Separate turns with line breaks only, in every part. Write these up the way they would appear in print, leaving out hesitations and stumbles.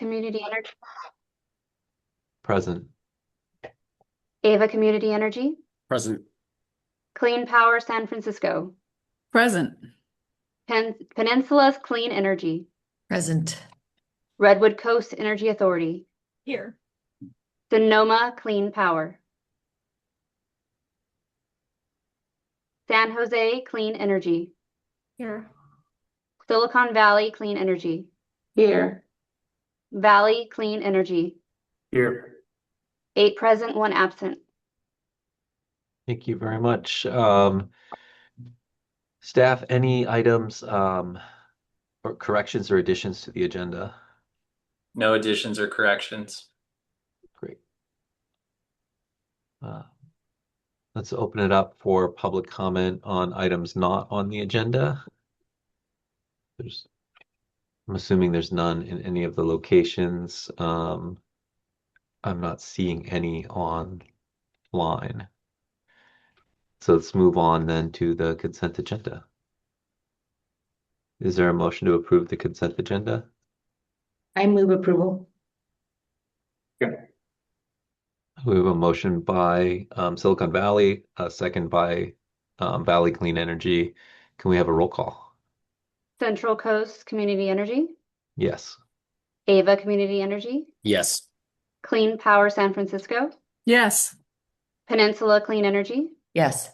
Community Energy.
Present.
Ava Community Energy.
Present.
Clean Power San Francisco.
Present.
Peninsula Clean Energy.
Present.
Redwood Coast Energy Authority.
Here.
Sonoma Clean Power. San Jose Clean Energy.
Here.
Silicon Valley Clean Energy.
Here.
Valley Clean Energy.
Here.
8 present, 1 absent.
Thank you very much. Staff, any items or corrections or additions to the agenda?
No additions or corrections.
Great. Let's open it up for public comment on items not on the agenda. I'm assuming there's none in any of the locations. I'm not seeing any online. So let's move on then to the consent agenda. Is there a motion to approve the consent agenda?
I move approval.
We have a motion by Silicon Valley, a second by Valley Clean Energy. Can we have a roll call?
Central Coast Community Energy.
Yes.
Ava Community Energy.
Yes.
Clean Power San Francisco.
Yes.
Peninsula Clean Energy.
Yes.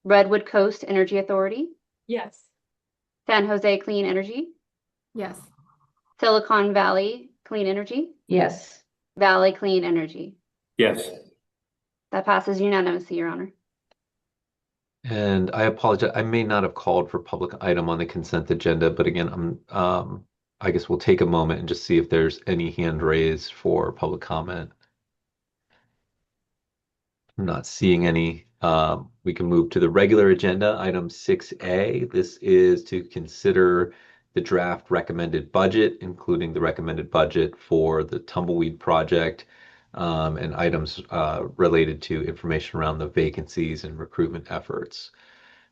Redwood Coast Energy Authority.
Yes.
San Jose Clean Energy.
Yes.
Silicon Valley Clean Energy.
Yes.
Valley Clean Energy.
Yes.
That passes unanimously, Your Honor.
And I apologize. I may not have called for public item on the consent agenda, but again, I guess we'll take a moment and just see if there's any hand raised for public comment. I'm not seeing any. We can move to the regular agenda, item 6A. This is to consider the draft recommended budget, including the recommended budget for the Tumbleweed project, and items related to information around the vacancies and recruitment efforts.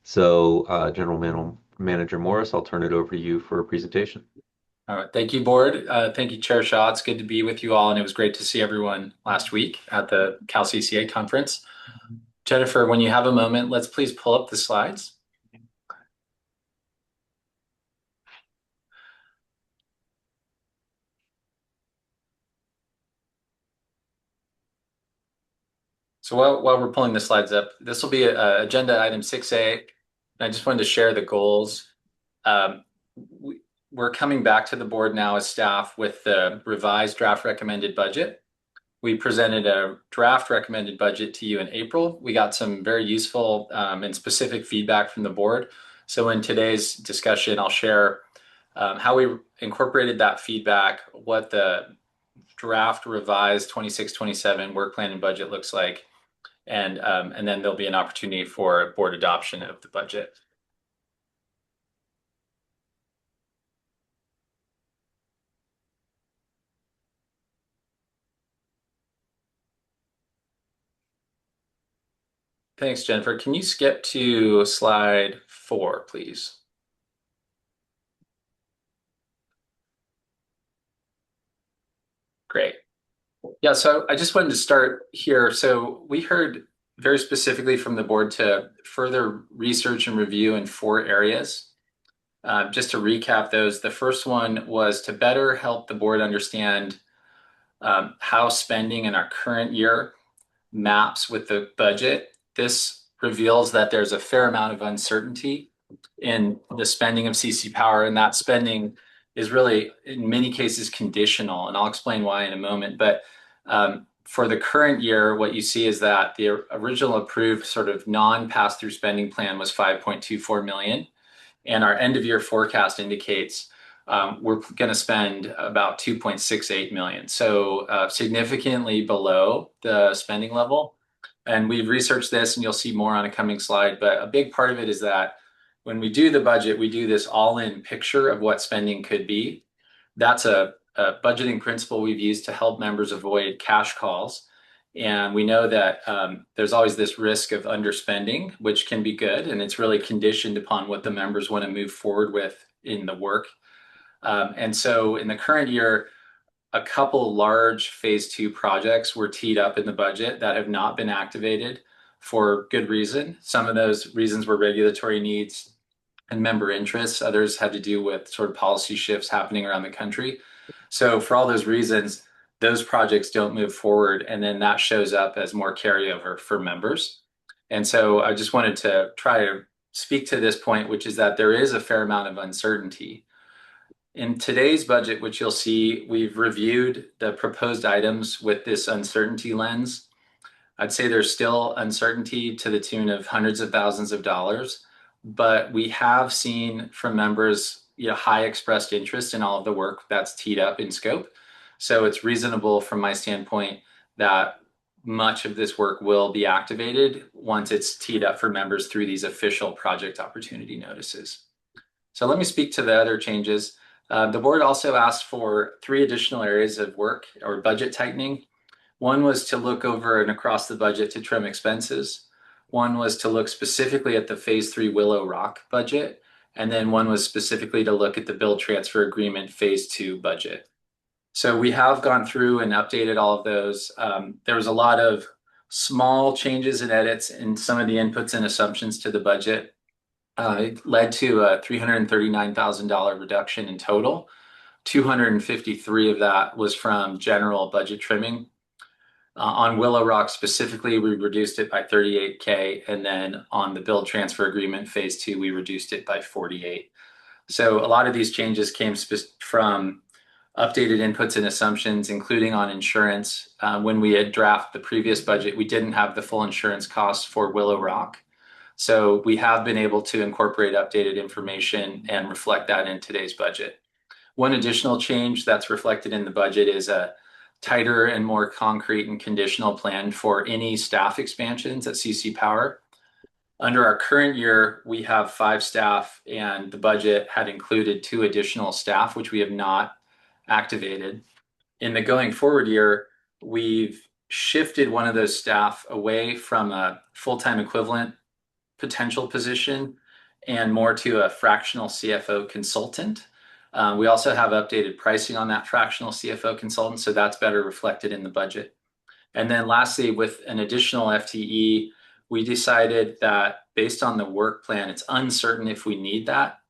So, General Manager Morris, I'll turn it over to you for a presentation.
All right. Thank you, Board. Thank you, Chair Shaw. It's good to be with you all, and it was great to see everyone last week at the Cal CCA conference. Jennifer, when you have a moment, let's please pull up the slides. So while we're pulling the slides up, this will be agenda item 6A. And I just wanted to share the goals. We're coming back to the board now as staff with the revised draft recommended budget. We presented a draft recommended budget to you in April. We got some very useful and specific feedback from the board. So in today's discussion, I'll share how we incorporated that feedback, what the draft revised 26-27 work plan and budget looks like, and then there'll be an opportunity for board adoption of the budget. Thanks, Jennifer. Can you skip to slide 4, please? Great. Yeah, so I just wanted to start here. So we heard very specifically from the board to further research and review in 4 areas. Just to recap those, the first one was to better help the board understand how spending in our current year maps with the budget. This reveals that there's a fair amount of uncertainty in the spending of CC Power, and that spending is really, in many cases, conditional, and I'll explain why in a moment. But for the current year, what you see is that the original approved sort of non-pass-through spending plan was 5.24 million, and our end-of-year forecast indicates we're going to spend about 2.68 million, so significantly below the spending level. And we've researched this, and you'll see more on a coming slide. But a big part of it is that when we do the budget, we do this all-in picture of what spending could be. That's a budgeting principle we've used to help members avoid cash calls. And we know that there's always this risk of underspending, which can be good. And it's really conditioned upon what the members want to move forward with in the work. And so in the current year, a couple large phase 2 projects were teed up in the budget that have not been activated for good reason. Some of those reasons were regulatory needs and member interests. Others had to do with sort of policy shifts happening around the country. So for all those reasons, those projects don't move forward, and then that shows up as more carryover for members. And so I just wanted to try to speak to this point, which is that there is a fair amount of uncertainty. In today's budget, which you'll see, we've reviewed the proposed items with this uncertainty lens. I'd say there's still uncertainty to the tune of hundreds of thousands of dollars, but we have seen from members, high expressed interest in all of the work that's teed up in scope. So it's reasonable from my standpoint that much of this work will be activated once it's teed up for members through these official project opportunity notices. So let me speak to the other changes. The board also asked for 3 additional areas of work or budget tightening. One was to look over and across the budget to trim expenses. One was to look specifically at the phase 3 Willow Rock budget. And then one was specifically to look at the build transfer agreement phase 2 budget. So we have gone through and updated all of those. There was a lot of small changes and edits in some of the inputs and assumptions to the budget. It led to a $339,000 reduction in total. 253 of that was from general budget trimming. On Willow Rock specifically, we reduced it by 38K, and then on the build transfer agreement phase 2, we reduced it by 48. So a lot of these changes came from updated inputs and assumptions, including on insurance. When we had drafted the previous budget, we didn't have the full insurance costs for Willow Rock. So we have been able to incorporate updated information and reflect that in today's budget. One additional change that's reflected in the budget is a tighter and more concrete and conditional plan for any staff expansions at CC Power. Under our current year, we have 5 staff, and the budget had included 2 additional staff, which we have not activated. In the going forward year, we've shifted one of those staff away from a full-time equivalent potential position and more to a fractional CFO consultant. We also have updated pricing on that fractional CFO consultant, so that's better reflected in the budget. And then lastly, with an additional FTE, we decided that based on the work plan, it's uncertain if we need that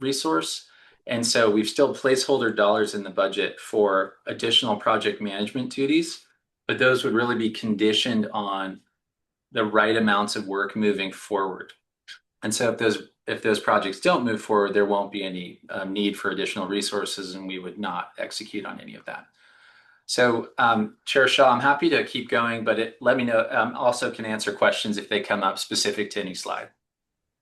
resource. And so we've still placeholder dollars in the budget for additional project management duties, but those would really be conditioned on the right amounts of work moving forward. And so if those projects don't move forward, there won't be any need for additional resources, and we would not execute on any of that. So Chair Shaw, I'm happy to keep going, but let me know, also can answer questions if they come up specific to any slide.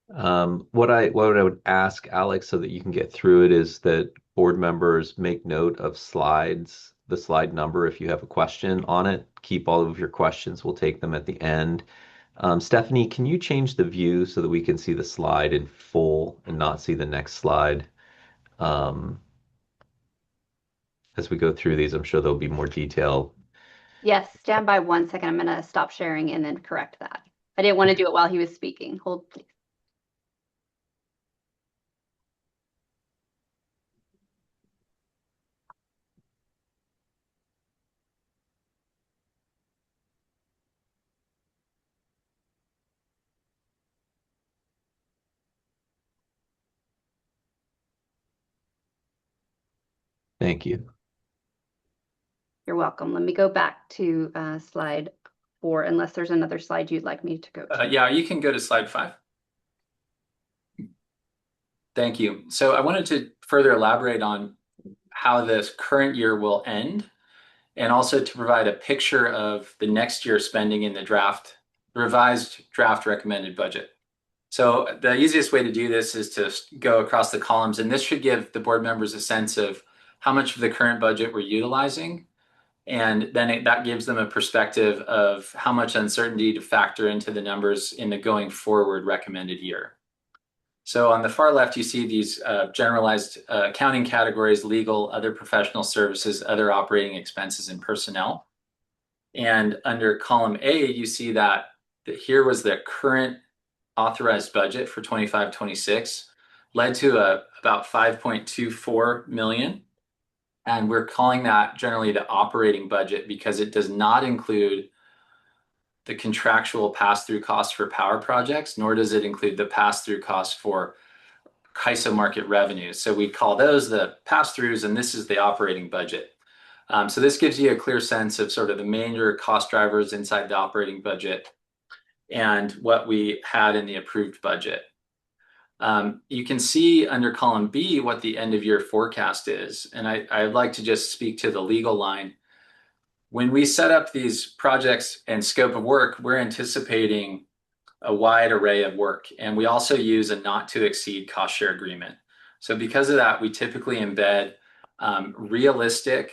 What I would ask Alex, so that you can get through it, is that board members make note of slides, the slide number. If you have a question on it, keep all of your questions. We'll take them at the end. Stephanie, can you change the view so that we can see the slide in full and not see the next slide? As we go through these, I'm sure there'll be more detail.
Yes, stand by 1 second. I'm going to stop sharing and then correct that. I didn't want to do it while he was speaking. Hold, please.
Thank you.
You're welcome. Let me go back to slide 4, unless there's another slide you'd like me to go to.
Yeah, you can go to slide 5. Thank you. So I wanted to further elaborate on how this current year will end, and also to provide a picture of the next year spending in the revised draft recommended budget. So the easiest way to do this is to go across the columns, and this should give the board members a sense of how much of the current budget we're utilizing. And then that gives them a perspective of how much uncertainty to factor into the numbers in the going forward recommended year. So on the far left, you see these generalized accounting categories: legal, other professional services, other operating expenses, and personnel. And under column A, you see that here was the current authorized budget for 25-26, led to about $5.24 million. And we're calling that generally the operating budget because it does not include the contractual pass-through costs for power projects, nor does it include the pass-through costs for CAISO market revenues. So we call those the pass-throughs, and this is the operating budget. So this gives you a clear sense of sort of the major cost drivers inside the operating budget and what we had in the approved budget. You can see under column B what the end of year forecast is. And I'd like to just speak to the legal line. When we set up these projects and scope of work, we're anticipating a wide array of work. And we also use a not to exceed cost share agreement. So because of that, we typically embed realistic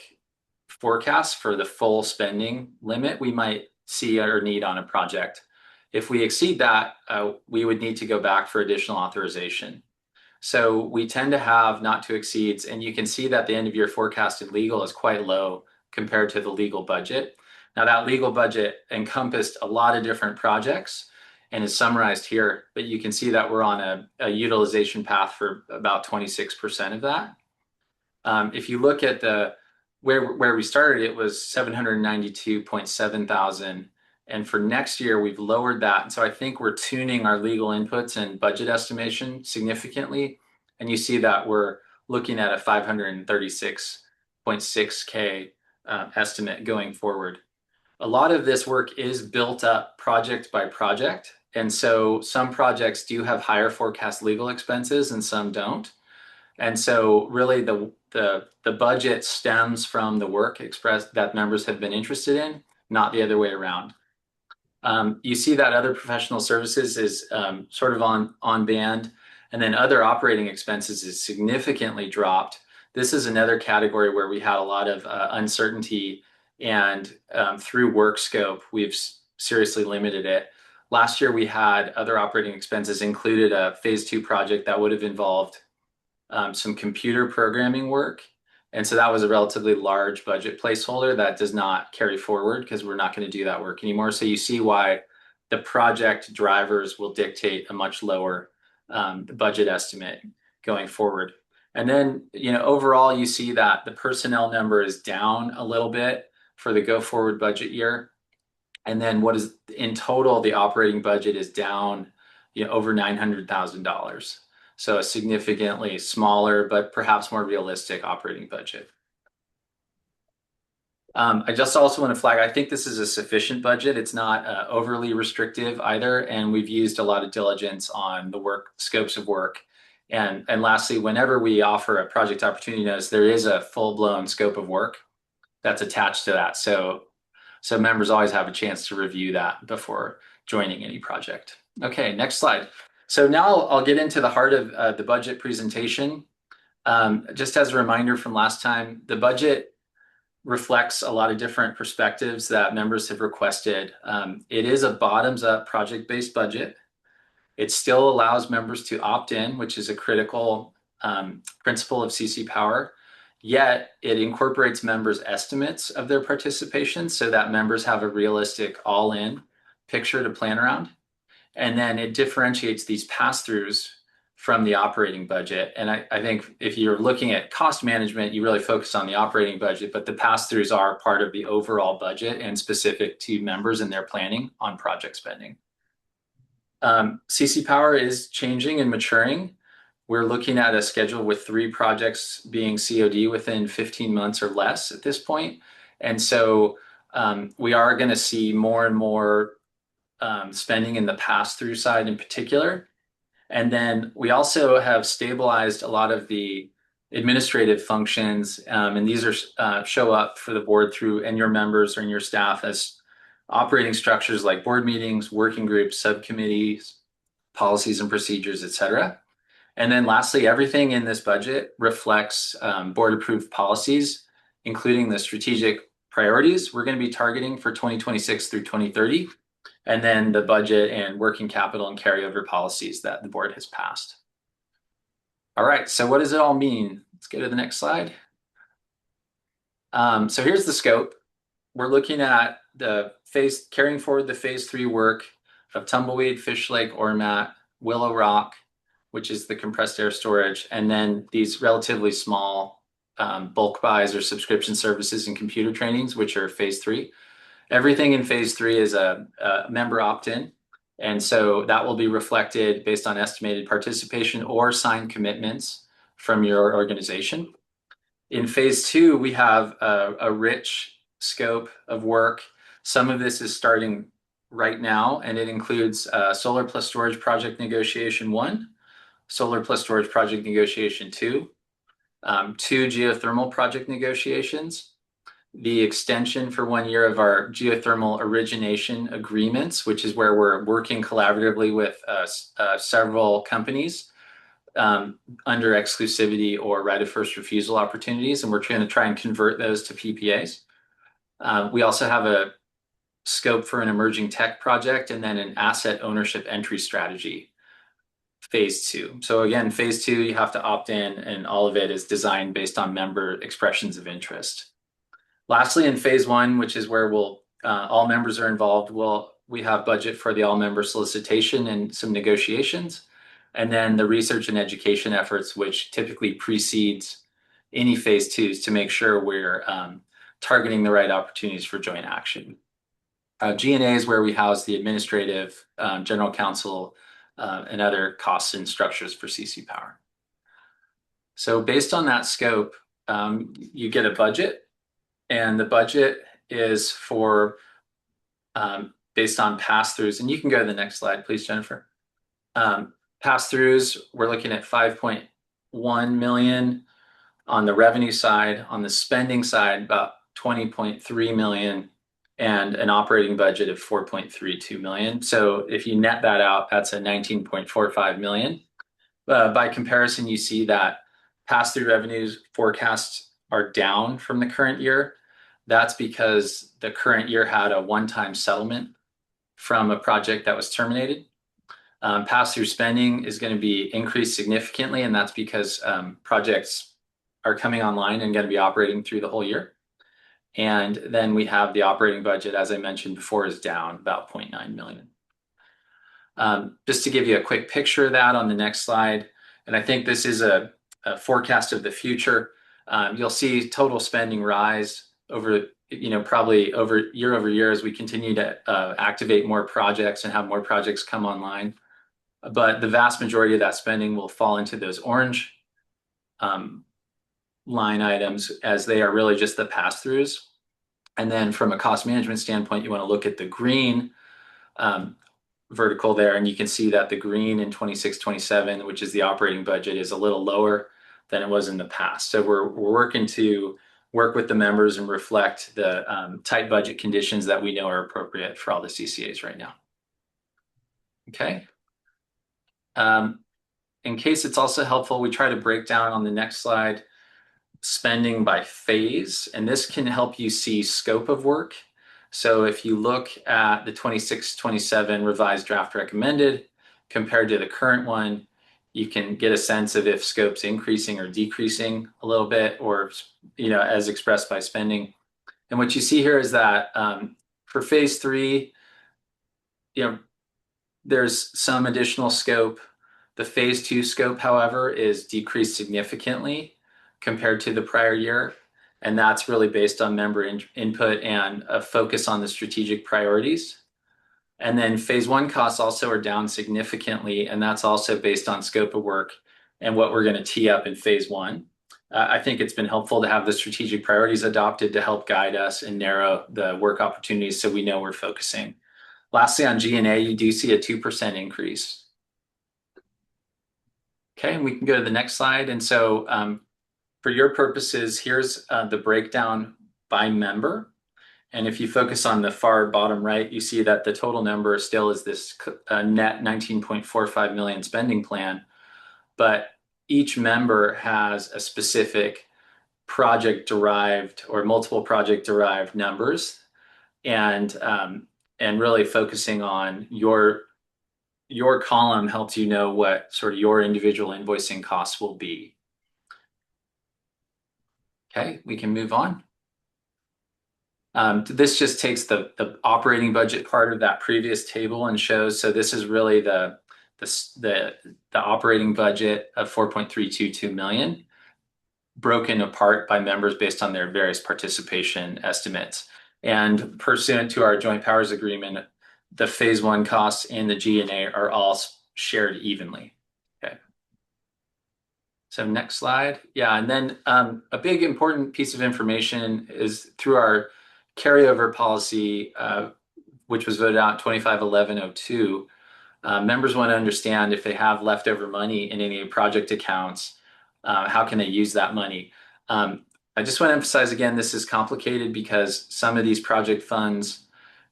forecasts for the full spending limit we might see or need on a project. If we exceed that, we would need to go back for additional authorization. So we tend to have not to exceeds, and you can see that the end of year forecasted legal is quite low compared to the legal budget. Now that legal budget encompassed a lot of different projects and is summarized here, but you can see that we're on a utilization path for about 26% of that. If you look at where we started, it was 792.7 thousand. And for next year, we've lowered that. And so I think we're tuning our legal inputs and budget estimation significantly. And you see that we're looking at a 536.6K estimate going forward. A lot of this work is built up project by project. And so some projects do have higher forecast legal expenses and some don't. And so really the budget stems from the work expressed that members have been interested in, not the other way around. You see that other professional services is sort of on band, and then other operating expenses is significantly dropped. This is another category where we had a lot of uncertainty, and through work scope, we've seriously limited it. Last year, we had other operating expenses included a phase 2 project that would have involved some computer programming work. And so that was a relatively large budget placeholder that does not carry forward because we're not going to do that work anymore. So you see why the project drivers will dictate a much lower budget estimate going forward. And then, overall, you see that the personnel number is down a little bit for the go forward budget year. And then what is in total, the operating budget is down, over $900,000. So a significantly smaller, but perhaps more realistic operating budget. I just also want to flag, I think this is a sufficient budget. It's not overly restrictive either. And we've used a lot of diligence on the scopes of work. And lastly, whenever we offer a project opportunity notice, there is a full-blown scope of work that's attached to that. So members always have a chance to review that before joining any project. Okay, next slide. So now I'll get into the heart of the budget presentation. Just as a reminder from last time, the budget reflects a lot of different perspectives that members have requested. It is a bottoms-up project-based budget. It still allows members to opt in, which is a critical principle of CC Power. Yet it incorporates members' estimates of their participation so that members have a realistic all-in picture to plan around. And then it differentiates these pass-throughs from the operating budget. And I think if you're looking at cost management, you really focus on the operating budget, but the pass-throughs are part of the overall budget and specific to members and their planning on project spending. CC Power is changing and maturing. We're looking at a schedule with 3 projects being COD within 15 months or less at this point. And so we are going to see more and more spending in the pass-through side in particular. And then we also have stabilized a lot of the administrative functions, and these are show up for the board through and your members and your staff as operating structures like board meetings, working groups, subcommittees, policies and procedures, etc. And then lastly, everything in this budget reflects board-approved policies, including the strategic priorities we're going to be targeting for 2026 through 2030. And then the budget and working capital and carryover policies that the board has passed. All right, so what does it all mean? Let's go to the next slide. So here's the scope. We're looking at carrying forward the phase 3 work of Tumbleweed, Fish Lake, Ormat, Willow Rock, which is the compressed air storage, and then these relatively small bulk buys or subscription services and computer trainings, which are phase 3. Everything in phase 3 is a member opt-in. And so that will be reflected based on estimated participation or signed commitments from your organization. In phase 2, we have a rich scope of work. Some of this is starting right now, and it includes solar plus storage project negotiation 1, solar plus storage project negotiation 2, 2 geothermal project negotiations, the extension for 1 year of our geothermal origination agreements, which is where we're working collaboratively with several companies under exclusivity or right of first refusal opportunities, and we're trying to try and convert those to PPAs. We also have a scope for an emerging tech project and then an asset ownership entry strategy, phase 2. So again, phase 2, you have to opt in, and all of it is designed based on member expressions of interest. Lastly, in phase 1, which is where all members are involved, we have budget for the all member solicitation and some negotiations, and then the research and education efforts, which typically precedes any phase 2s to make sure we're targeting the right opportunities for joint action. G&A is where we house the administrative, general counsel, and other costs and structures for CC Power. So based on that scope, you get a budget, and the budget is for based on pass-throughs. And you can go to the next slide, please, Jennifer. Pass-throughs, we're looking at 5.1 million on the revenue side. On the spending side, about 20.3 million, and an operating budget of 4.32 million. So if you net that out, that's a 19.45 million. By comparison, you see that pass-through revenues forecasts are down from the current year. That's because the current year had a one-time settlement from a project that was terminated. Pass-through spending is going to be increased significantly, and that's because projects are coming online and going to be operating through the whole year. And then we have the operating budget, as I mentioned before, is down about 0.9 million. Just to give you a quick picture of that on the next slide, and I think this is a forecast of the future. You'll see total spending rise over, probably over year as we continue to activate more projects and have more projects come online. But the vast majority of that spending will fall into those orange line items, as they are really just the pass-throughs. And then from a cost management standpoint, you want to look at the green vertical there, and you can see that the green in 26-27, which is the operating budget, is a little lower than it was in the past. So we're working to work with the members and reflect the tight budget conditions that we know are appropriate for all the CCAs right now. Okay. In case it's also helpful, we try to break down on the next slide spending by phase, and this can help you see scope of work. So if you look at the 26-27 revised draft recommended compared to the current one, you can get a sense of if scope's increasing or decreasing a little bit, or as expressed by spending. And what you see here is that for phase 3, there's some additional scope. The phase 2 scope, however, is decreased significantly compared to the prior year. And that's really based on member input and a focus on the strategic priorities. And then phase 1 costs also are down significantly, and that's also based on scope of work and what we're going to tee up in phase 1. I think it's been helpful to have the strategic priorities adopted to help guide us and narrow the work opportunities so we know we're focusing. Lastly, on G&A, you do see a 2% increase. Okay, and we can go to the next slide. And so for your purposes, here's the breakdown by member. And if you focus on the far bottom right, you see that the total number still is this net 19.45 million spending plan. But each member has a specific project-derived or multiple project-derived numbers, and really focusing on your column helps you know what sort of your individual invoicing costs will be. Okay, we can move on. This just takes the operating budget part of that previous table and shows, so this is really the operating budget of 4.322 million. broken apart by members based on their various participation estimates. And pursuant to our joint powers agreement, the phase 1 costs and the G&A are all shared evenly. Okay. So next slide. Yeah, and then a big important piece of information is through our carryover policy, which was voted out 25/11/02. Members want to understand if they have leftover money in any project accounts, how can they use that money? I just want to emphasize again, this is complicated because some of these project funds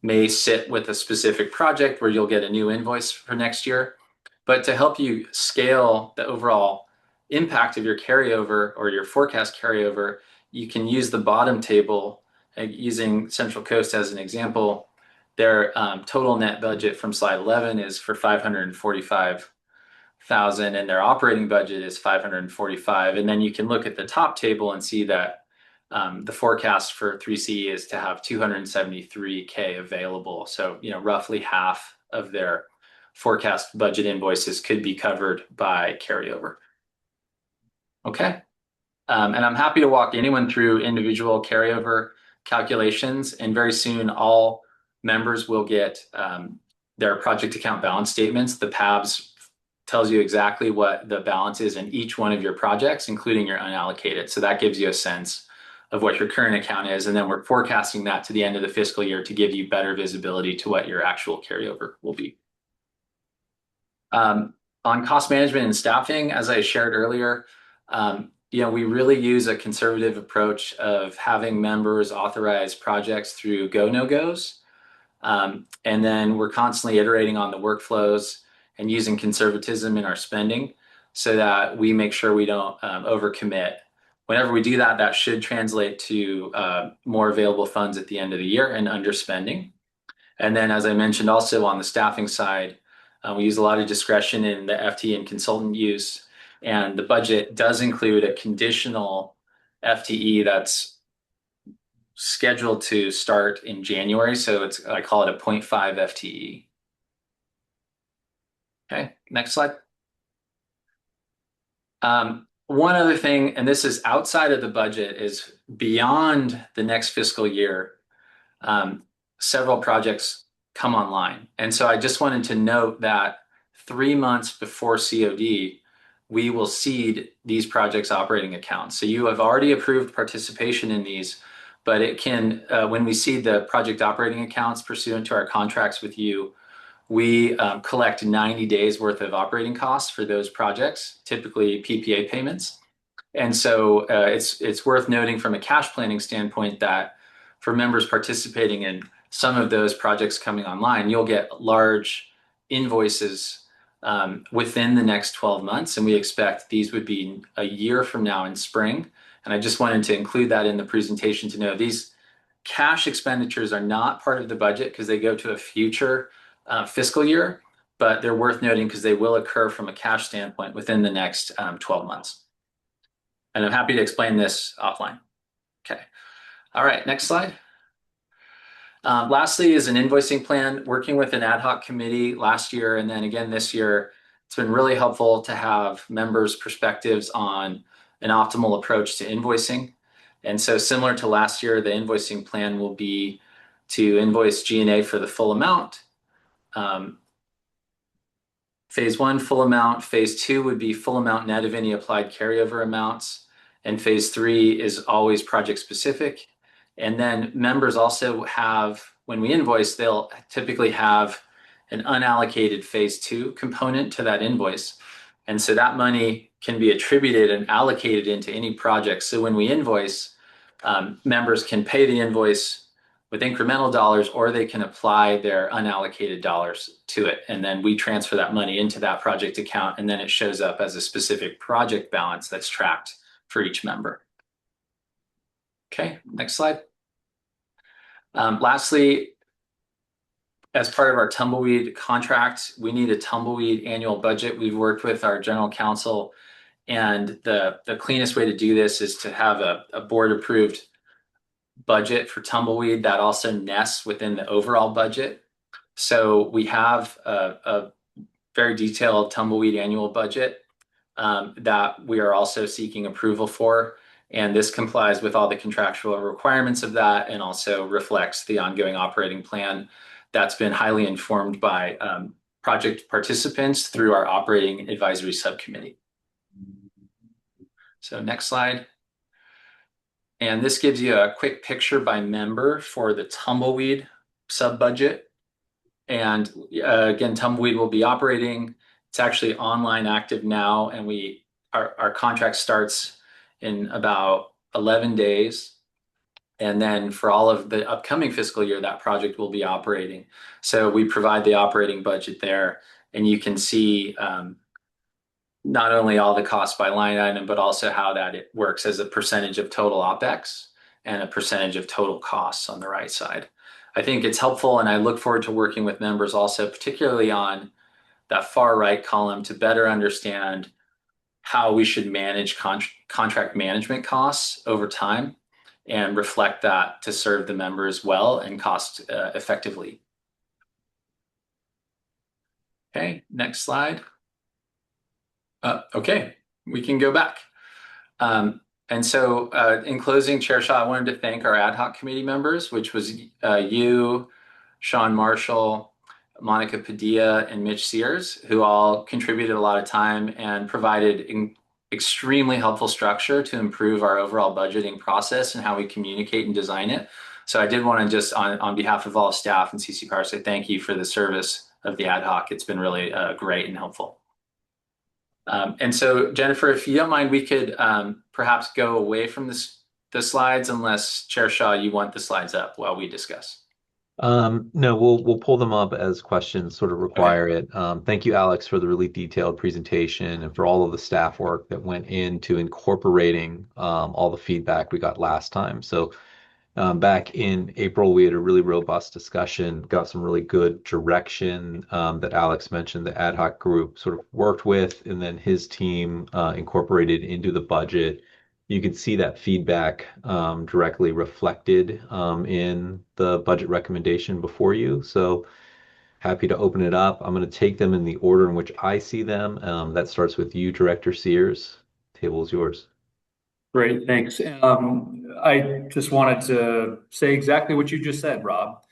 may sit with a specific project where you'll get a new invoice for next year. But to help you scale the overall impact of your carryover or your forecast carryover, you can use the bottom table, using Central Coast as an example. Their total net budget from slide 11 is for $545,000, and their operating budget is $545,000. And then you can look at the top table and see that the forecast for 3C is to have $273K available. So, roughly half of their forecast budget invoices could be covered by carryover. Okay. And I'm happy to walk anyone through individual carryover calculations. And very soon, all members will get their project account balance statements. The PABS tells you exactly what the balance is in each one of your projects, including your unallocated. So that gives you a sense of what your current account is. And then we're forecasting that to the end of the fiscal year to give you better visibility to what your actual carryover will be. On cost management and staffing, as I shared earlier, we really use a conservative approach of having members authorize projects through go, no-goes. And then we're constantly iterating on the workflows and using conservatism in our spending so that we make sure we don't overcommit. Whenever we do that, that should translate to more available funds at the end of the year and underspending. And then, as I mentioned, also on the staffing side, we use a lot of discretion in the FTE and consultant use. And the budget does include a conditional FTE that's scheduled to start in January. So I call it a 0.5 FTE. Okay, next slide. One other thing, and this is outside of the budget, is beyond the next fiscal year, several projects come online. And so I just wanted to note that 3 months before COD, we will seed these projects' operating accounts. So you have already approved participation in these, but it can, when we seed the project operating accounts pursuant to our contracts with you, we collect 90 days worth of operating costs for those projects, typically PPA payments. And so it's worth noting from a cash planning standpoint that for members participating in some of those projects coming online, you'll get large invoices within the next 12 months. And we expect these would be a year from now in spring. And I just wanted to include that in the presentation to know these cash expenditures are not part of the budget because they go to a future fiscal year, but they're worth noting because they will occur from a cash standpoint within the next 12 months. And I'm happy to explain this offline. Okay. All right, next slide. Lastly is an invoicing plan. Working with an ad hoc committee last year and then again this year, it's been really helpful to have members' perspectives on an optimal approach to invoicing. And so similar to last year, the invoicing plan will be to invoice G&A for the full amount. Phase 1, full amount. Phase 2 would be full amount net of any applied carryover amounts. And phase 3 is always project specific. And then members also have, when we invoice, they'll typically have an unallocated phase 2 component to that invoice. And so that money can be attributed and allocated into any project. So when we invoice, members can pay the invoice with incremental dollars, or they can apply their unallocated dollars to it. And then we transfer that money into that project account, and then it shows up as a specific project balance that's tracked for each member. Okay, next slide. Lastly, as part of our tumbleweed contract, we need a tumbleweed annual budget. We've worked with our general counsel, and the cleanest way to do this is to have a board-approved budget for tumbleweed that also nests within the overall budget. So we have a very detailed tumbleweed annual budget that we are also seeking approval for. And this complies with all the contractual requirements of that and also reflects the ongoing operating plan that's been highly informed by project participants through our operating advisory subcommittee. So next slide. And this gives you a quick picture by member for the Tumbleweed sub-budget. And again, Tumbleweed will be operating. It's actually online active now, and our contract starts in about 11 days. And then for all of the upcoming fiscal year, that project will be operating. So we provide the operating budget there, and you can see not only all the costs by line item, but also how it works as a percentage of total OPEX and a percentage of total costs on the right side. I think it's helpful, and I look forward to working with members also, particularly on that far right column, to better understand how we should manage contract management costs over time and reflect that to serve the members well and cost effectively. Okay, next slide. Okay, we can go back. And so in closing, Chair Shaw, I wanted to thank our ad hoc committee members, which was you, Sean Marshall, Monica Padilla, and Mitch Sears, who all contributed a lot of time and provided extremely helpful structure to improve our overall budgeting process and how we communicate and design it. So I did want to just, on behalf of all staff and CC Power, say thank you for the service of the ad hoc. It's been really great and helpful. And so, Jennifer, if you don't mind, we could perhaps go away from the slides, unless Chair Shaw, you want the slides up while we discuss.
No, we'll pull them up as questions sort of require it. Thank you, Alex, for the really detailed presentation and for all of the staff work that went into incorporating all the feedback we got last time. So back in April, we had a really robust discussion, got some really good direction that Alex mentioned the ad hoc group sort of worked with, and then his team incorporated into the budget. You can see that feedback directly reflected in the budget recommendation before you. So happy to open it up. I'm going to take them in the order in which I see them. That starts with you, Director Sears. Table is yours.
Great, thanks. I just wanted to say exactly what you just said, Rob.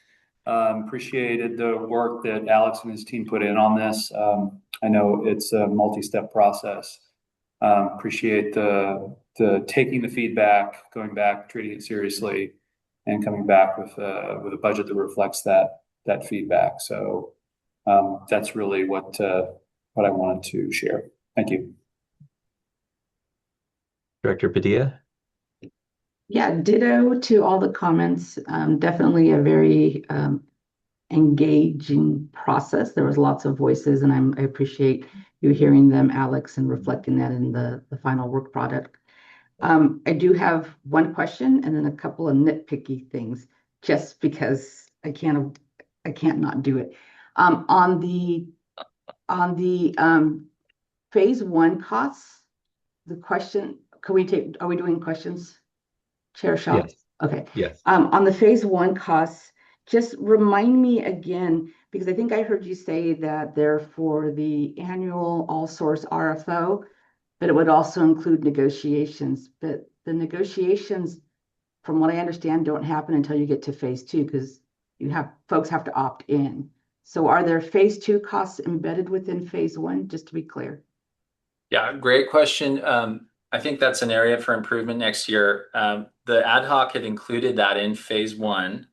Appreciated the work that Alex and his team put in on this. I know it's a multi-step process. Appreciate the taking the feedback, going back, treating it seriously, and coming back with a budget that reflects that feedback. So that's really what I wanted to share. Thank you.
Director Padilla?
Yeah, ditto to all the comments. Definitely a very engaging process. There was lots of voices, and I appreciate you hearing them, Alex, and reflecting that in the final work product. I do have one question and then a couple of nitpicky things, just because I can't not do it. On the phase one costs, the question. Are we doing questions, Chair Shaw?
Yes.
Okay.
Yes.
On the phase one costs, just remind me again, because I think I heard you say that they're for the annual all source RFO, but it would also include negotiations. But the negotiations, from what I understand, don't happen until you get to phase two, because folks have to opt in. So are there phase two costs embedded within phase one, just to be clear?
Yeah, great question. I think that's an area for improvement next year. The ad hoc had included that in phase one.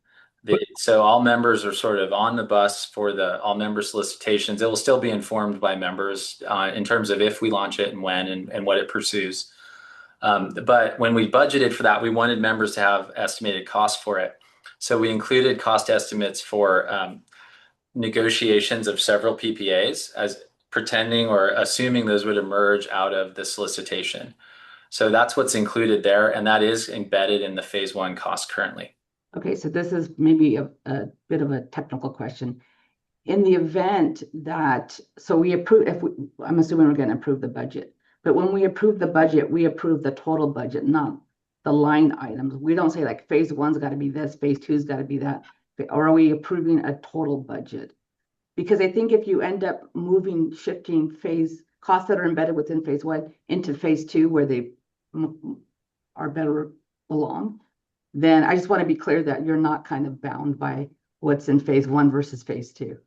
So all members are sort of on the bus for the all member solicitations. It will still be informed by members in terms of if we launch it and when and what it pursues. But when we budgeted for that, we wanted members to have estimated costs for it. So we included cost estimates for negotiations of several PPAs, as pretending or assuming those would emerge out of the solicitation. So that's what's included there, and that is embedded in the phase one cost currently.
Okay, so this is maybe a bit of a technical question. In the event that, so we approve, I'm assuming we're going to approve the budget, but when we approve the budget, we approve the total budget, not the line items. We don't say like phase one's got to be this, phase two's got to be that, or are we approving a total budget? Because I think if you end up shifting phase costs that are embedded within phase one into phase two, where they are better along, then I just want to be clear that you're not kind of bound by what's in phase one versus phase two.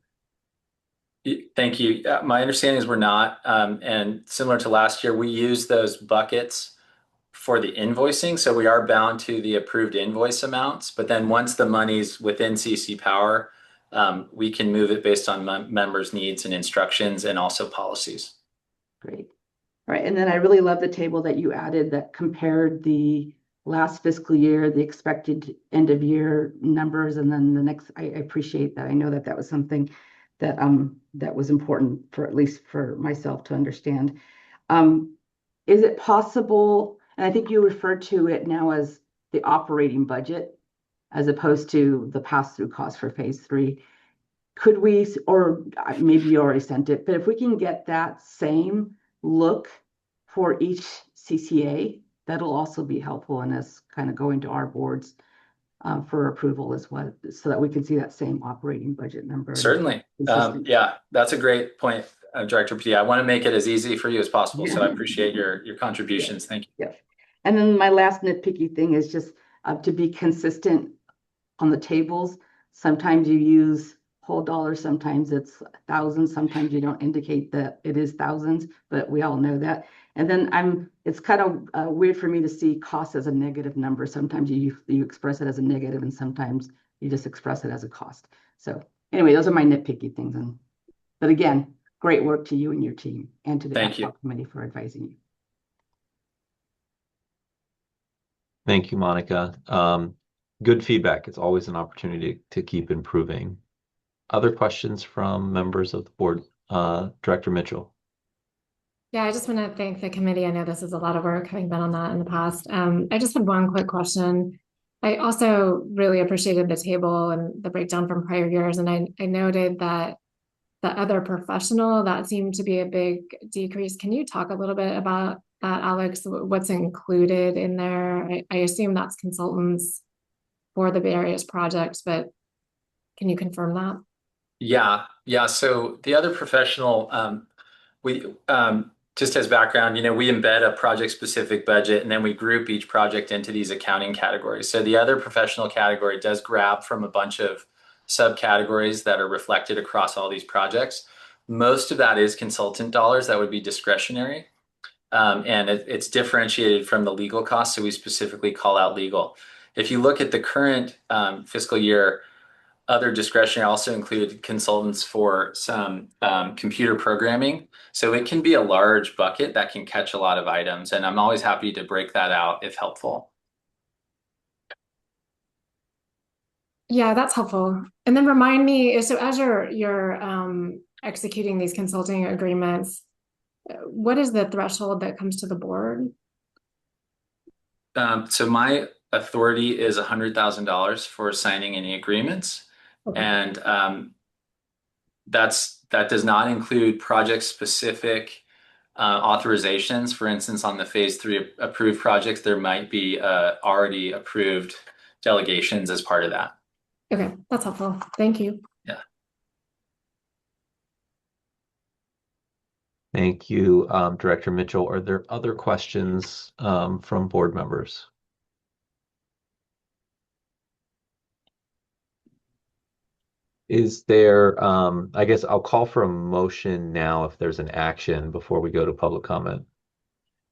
Thank you. My understanding is we're not, and similar to last year, we use those buckets for the invoicing. So we are bound to the approved invoice amounts, but then once the money's within CC Power, we can move it based on members' needs and instructions and also policies.
Great. All right. And then I really love the table that you added that compared the last fiscal year, the expected end of year numbers, and then the next. I appreciate that. I know that that was something that that was important for, at least for myself, to understand. Is it possible, and I think you referred to it now as the operating budget as opposed to the pass-through cost for phase three. Could we, or maybe you already sent it, but if we can get that same look for each CCA, that'll also be helpful in us kind of going to our boards for approval as well, so that we can see that same operating budget number.
Certainly. Yeah, that's a great point, Director Padilla. I want to make it as easy for you as possible. So I appreciate your contributions. Thank you.
Yeah. And then my last nitpicky thing is just to be consistent on the tables. Sometimes you use whole dollars, sometimes it's thousands, sometimes you don't indicate that it is thousands, but we all know that. And then it's kind of weird for me to see cost as a negative number. Sometimes you express it as a negative, and sometimes you just express it as a cost. So anyway, those are my nitpicky things. But again, great work to you and your team, and to the ad hoc committee for advising you.
Thank you, Monica. Good feedback. It's always an opportunity to keep improving. Other questions from members of the board? Director Mitchell.
Yeah, I just want to thank the committee. I know this is a lot of work, having been on that in the past. I just had one quick question. I also really appreciated the table and the breakdown from prior years. And I noted that the other professional, that seemed to be a big decrease. Can you talk a little bit about that, Alex? What's included in there? I assume that's consultants for the various projects, but can you confirm that?
Yeah. So the other professional, we just as background, we embed a project-specific budget, and then we group each project into these accounting categories. So the other professional category does grab from a bunch of subcategories that are reflected across all these projects. Most of that is consultant dollars that would be discretionary, and it's differentiated from the legal costs. So we specifically call out legal. If you look at the current fiscal year, other discretionary also included consultants for some computer programming. So it can be a large bucket that can catch a lot of items. And I'm always happy to break that out if helpful.
Yeah, that's helpful. And then remind me, so as you're executing these consulting agreements, what is the threshold that comes to the board?
So my authority is $100,000 for signing any agreements. Okay. And that does not include project-specific authorizations. For instance, on the phase 3 approved projects, there might be already approved delegations as part of that.
Okay, that's helpful. Thank you.
Yeah.
Thank you, Director Mitchell. Are there other questions from board members? Is there, I guess I'll call for a motion now if there's an action before we go to public comment.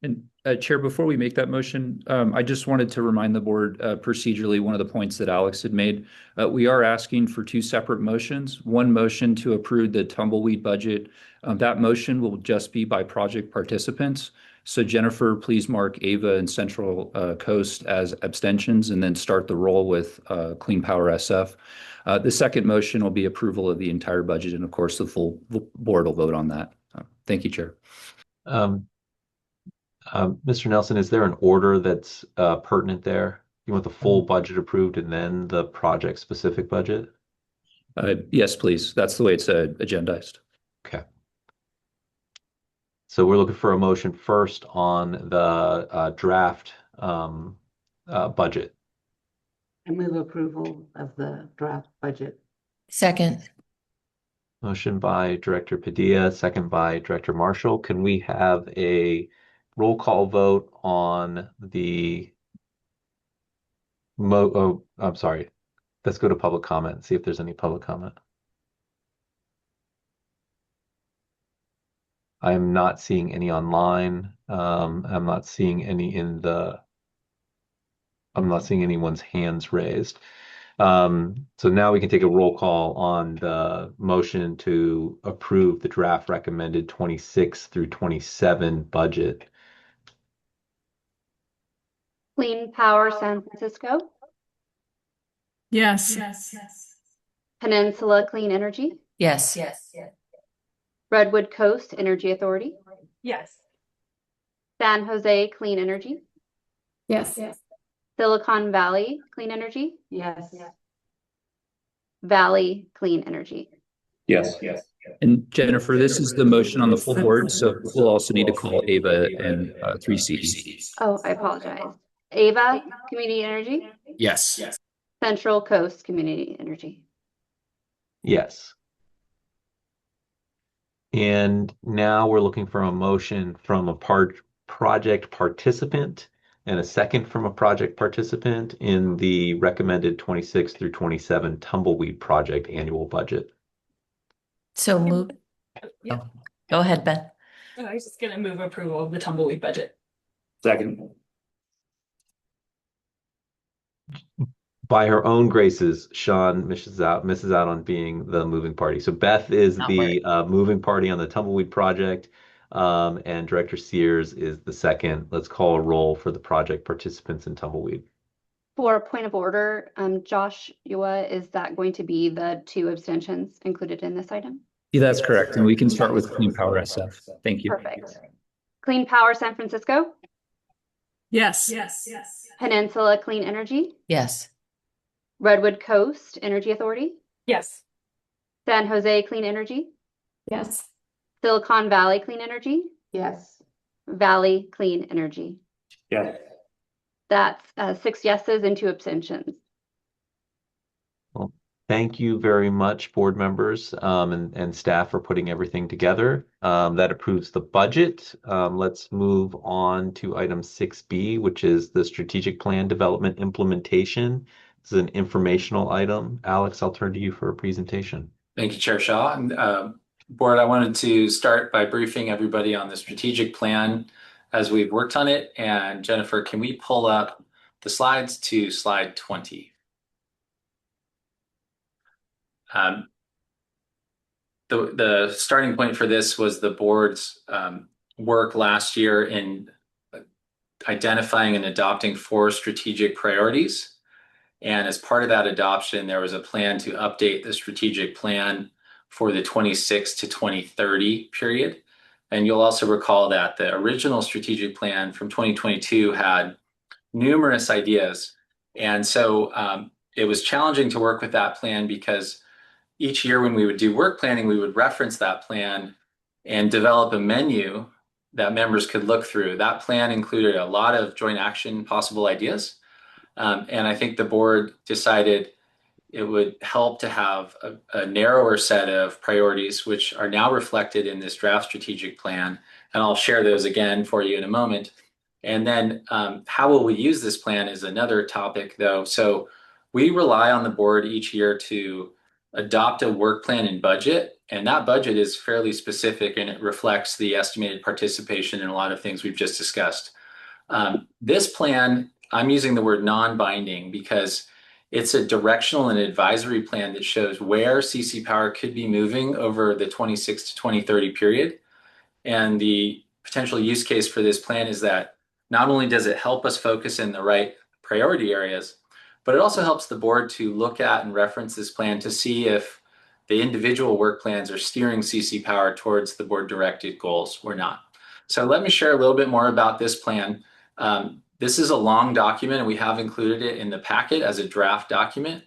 And Chair, before we make that motion, I just wanted to remind the board procedurally one of the points that Alex had made. We are asking for 2 separate motions. One motion to approve the tumbleweed budget. That motion will just be by project participants. So Jennifer, please mark Ava and Central Coast as abstentions, and then start the roll with Clean Power SF. The second motion will be approval of the entire budget, and of course the full board will vote on that. Thank you, Chair.
Mr. Nelson, is there an order that's pertinent there? You want the full budget approved and then the project-specific budget?
Yes, please. That's the way it's agendized.
Okay. So we're looking for a motion first on the draft budget.
I move approval of the draft budget.
Second.
Motion by Director Padilla, second by Director Marshall. Can we have a roll call vote on the I'm sorry. Let's go to public comment and see if there's any public comment. I am not seeing any online. I'm not seeing any I'm not seeing anyone's hands raised. So now we can take a roll call on the motion to approve the draft recommended 26 through 27 budget.
Clean Power San Francisco,
Yes.
Peninsula Clean Energy,
Yes.
Redwood Coast Energy Authority,
Yes.
San Jose Clean Energy,
Yes.
Silicon Valley Clean Energy,
Yes.
Valley Clean Energy.
Yes.
And Jennifer, this is the motion on the full board, so we'll also need to call Ava and 3C.
Oh, I apologize. Ava Community Energy,
Yes.
Central Coast Community Energy.
Yes. And now we're looking for a motion from a project participant and a second from a project participant in the recommended 26 through 27 Tumbleweed Project annual budget.
So move.
Yeah.
Oh, go ahead, Beth.
I was just gonna move approval of the tumbleweed budget.
Second.
By her own graces, Sean misses out on being the moving party. So Beth is
Not
the moving party on the Tumbleweed project, and Director Sears is the second. Let's call a roll for the project participants in Tumbleweed.
For a point of order, Joshua, is that going to be the 2 abstentions included in this item?
Yeah, that's correct. And we can start with Clean Power SF. Thank you.
Perfect. Clean Power San Francisco,
Yes.
Peninsula Clean Energy,
Yes.
Redwood Coast Energy Authority,
Yes.
San Jose Clean Energy,
Yes.
Silicon Valley Clean Energy,
Yes.
Valley Clean Energy.
Yes.
That's 6 yeses and 2 abstentions.
Well, thank you very much, board members, and staff for putting everything together. That approves the budget. Let's move on to item 6B, which is the strategic plan development implementation. This is an informational item. Alex, I'll turn to you for a presentation.
Thank you, Chair Shaw. And, Board, I wanted to start by briefing everybody on the strategic plan as we've worked on it. And Jennifer, can we pull up the slides to slide 20? The starting point for this was the board's work last year in identifying and adopting 4 strategic priorities. And as part of that adoption, there was a plan to update the strategic plan for the 26 to 2030 period. And you'll also recall that the original strategic plan from 2022 had numerous ideas. And so it was challenging to work with that plan because each year when we would do work planning, we would reference that plan and develop a menu that members could look through. That plan included a lot of joint action possible ideas. And I think the board decided it would help to have a narrower set of priorities, which are now reflected in this draft strategic plan. And I'll share those again for you in a moment. And then how will we use this plan is another topic, though. So we rely on the board each year to adopt a work plan and budget. And that budget is fairly specific and it reflects the estimated participation in a lot of things we've just discussed. This plan, I'm using the word non-binding because it's a directional and advisory plan that shows where CC Power could be moving over the 26 to 2030 period. And the potential use case for this plan is that not only does it help us focus in the right priority areas, but it also helps the board to look at and reference this plan to see if the individual work plans are steering CC Power towards the board directed goals or not. So let me share a little bit more about this plan. This is a long document and we have included it in the packet as a draft document,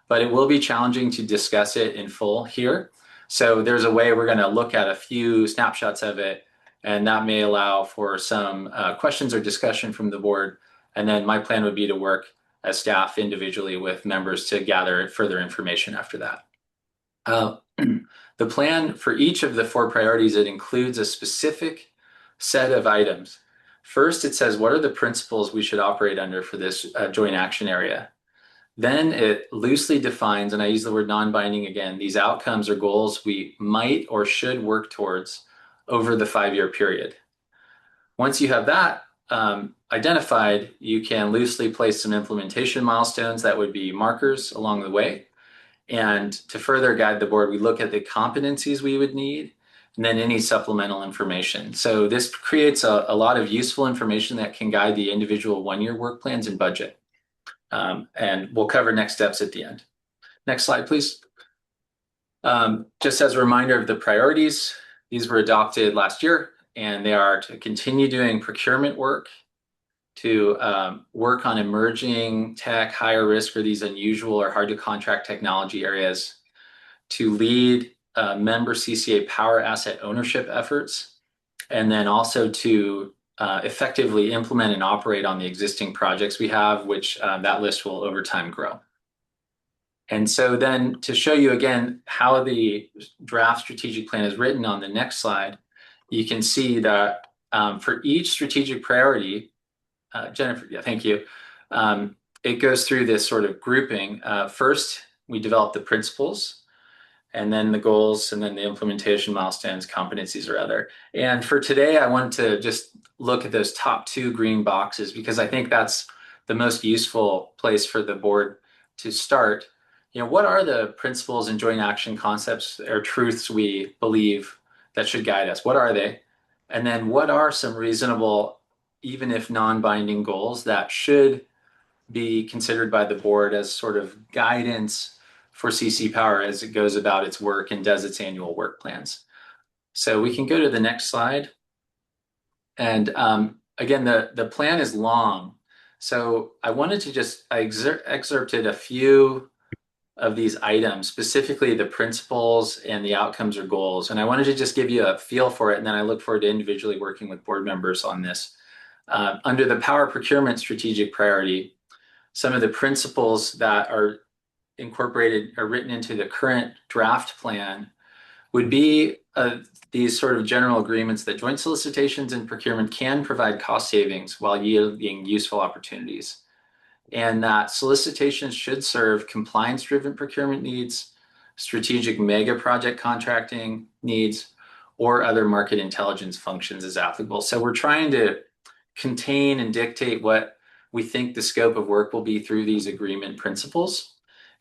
but it will be challenging to discuss it in full here. So there's a way we're going to look at a few snapshots of it, and that may allow for some questions or discussion from the board. And then my plan would be to work as staff individually with members to gather further information after that. The plan for each of the 4 priorities, it includes a specific set of items. First, it says, what are the principles we should operate under for this joint action area? Then it loosely defines, and I use the word non-binding again, these outcomes or goals we might or should work towards over the 5-year period. Once you have that identified, you can loosely place some implementation milestones that would be markers along the way. And to further guide the board, we look at the competencies we would need and then any supplemental information. So this creates a lot of useful information that can guide the individual 1-year work plans and budget. And we'll cover next steps at the end. Next slide, please. Just as a reminder of the priorities, these were adopted last year, and they are to continue doing procurement work, to work on emerging tech, higher risk for these unusual or hard to contract technology areas, to lead member CCA power asset ownership efforts, and then also to effectively implement and operate on the existing projects we have, which that list will over time grow. And so then to show you again how the draft strategic plan is written on the next slide, you can see that for each strategic priority, Jennifer, yeah, thank you. It goes through this sort of grouping. First, we develop the principles, and then the goals, and then the implementation milestones, competencies, or other. And for today, I wanted to just look at those top 2 green boxes because I think that's the most useful place for the board to start. You know, what are the principles and joint action concepts or truths we believe that should guide us? What are they? And then what are some reasonable, even if non-binding goals that should be considered by the board as sort of guidance for CC Power as it goes about its work and does its annual work plans. So we can go to the next slide. And again, the plan is long. So I wanted to just, I excerpted a few of these items, specifically the principles and the outcomes or goals. And I wanted to just give you a feel for it. And then I look forward to individually working with board members on this. Under the power procurement strategic priority, some of the principles that are incorporated or written into the current draft plan would be these sort of general agreements that joint solicitations and procurement can provide cost savings while yielding useful opportunities. And that solicitations should serve compliance-driven procurement needs, strategic mega project contracting needs, or other market intelligence functions as applicable. So we're trying to contain and dictate what we think the scope of work will be through these agreement principles.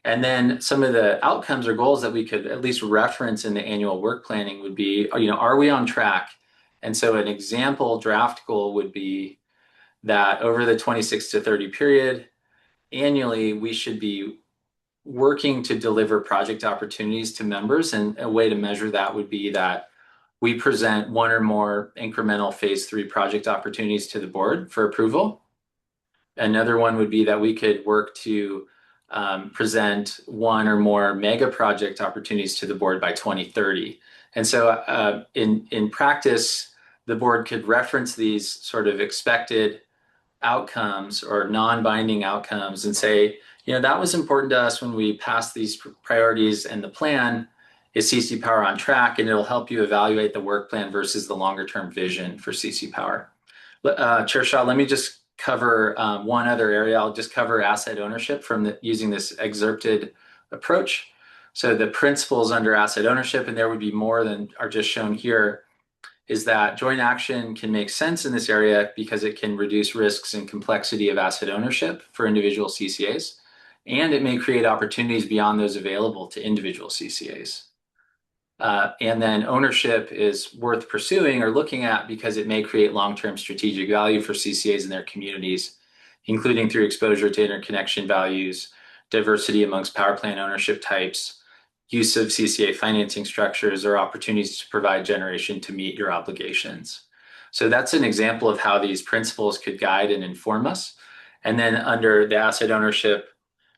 And then some of the outcomes or goals that we could at least reference in the annual work planning would be, you know, are we on track? And so an example draft goal would be that over the 26 to 30 period, annually, we should be working to deliver project opportunities to members. And a way to measure that would be that we present 1 or more incremental phase 3 project opportunities to the board for approval. Another one would be that we could work to present 1 or more mega project opportunities to the board by 2030. And so in practice, the board could reference these sort of expected outcomes or non-binding outcomes and say, you know, that was important to us when we passed these priorities, and the plan is CC Power on track, and it'll help you evaluate the work plan versus the longer term vision for CC Power. Chair Shaw, let me just cover one other area. I'll just cover asset ownership from using this excerpted approach. So the principles under asset ownership, and there would be more than are just shown here, is that joint action can make sense in this area because it can reduce risks and complexity of asset ownership for individual CCAs, and it may create opportunities beyond those available to individual CCAs. And then ownership is worth pursuing or looking at because it may create long-term strategic value for CCAs and their communities, including through exposure to interconnection values, diversity amongst power plant ownership types, use of CCA financing structures, or opportunities to provide generation to meet your obligations. So that's an example of how these principles could guide and inform us. And then under the asset ownership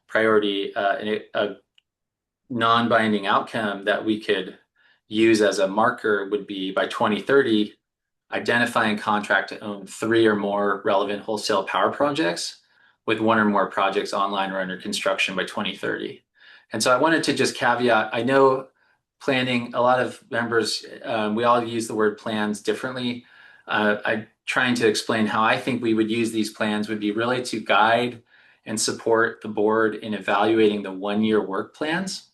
priority, a non-binding outcome that we could use as a marker would be by 2030, identify and contract to own 3 or more relevant wholesale power projects with 1 or more projects online or under construction by 2030. And so I wanted to just caveat, I know planning, a lot of members, we all use the word plans differently. I'm trying to explain how I think we would use these plans would be really to guide and support the board in evaluating the one-year work plans.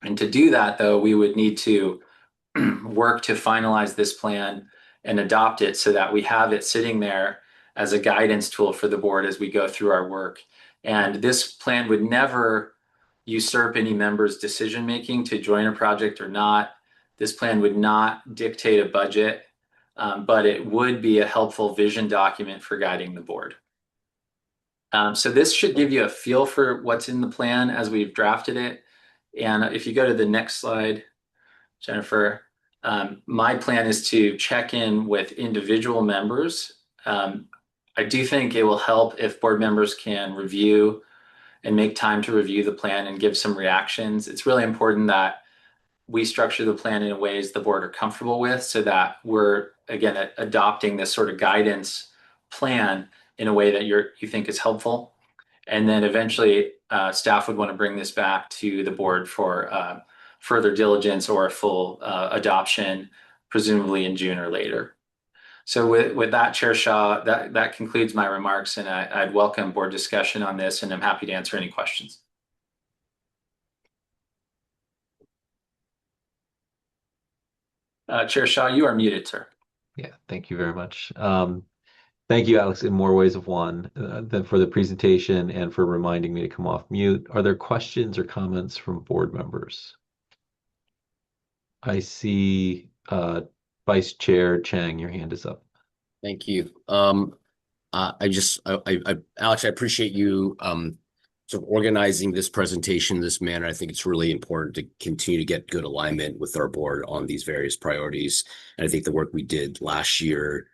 And to do that, though, we would need to work to finalize this plan and adopt it so that we have it sitting there as a guidance tool for the board as we go through our work. And this plan would never usurp any member's decision-making to join a project or not. This plan would not dictate a budget, but it would be a helpful vision document for guiding the board. So this should give you a feel for what's in the plan as we've drafted it. And if you go to the next slide, Jennifer, my plan is to check in with individual members. I do think it will help if board members can review and make time to review the plan and give some reactions. It's really important that we structure the plan in ways the board are comfortable with so that we're, again, adopting this sort of guidance plan in a way that you think is helpful. And then eventually staff would want to bring this back to the board for further diligence or a full adoption, presumably in June or later. So with that, Chair Shaw, that concludes my remarks, and I'd welcome board discussion on this, and I'm happy to answer any questions. Chair Shaw, you are muted, sir.
Yeah, thank you very much. Thank you, Alex, in more ways of one, for the presentation and for reminding me to come off mute. Are there questions or comments from board members? I see Vice Chair Chang, your hand is up.
Thank you. Alex, I appreciate you sort of organizing this presentation in this manner. I think it's really important to continue to get good alignment with our board on these various priorities. And I think the work we did last year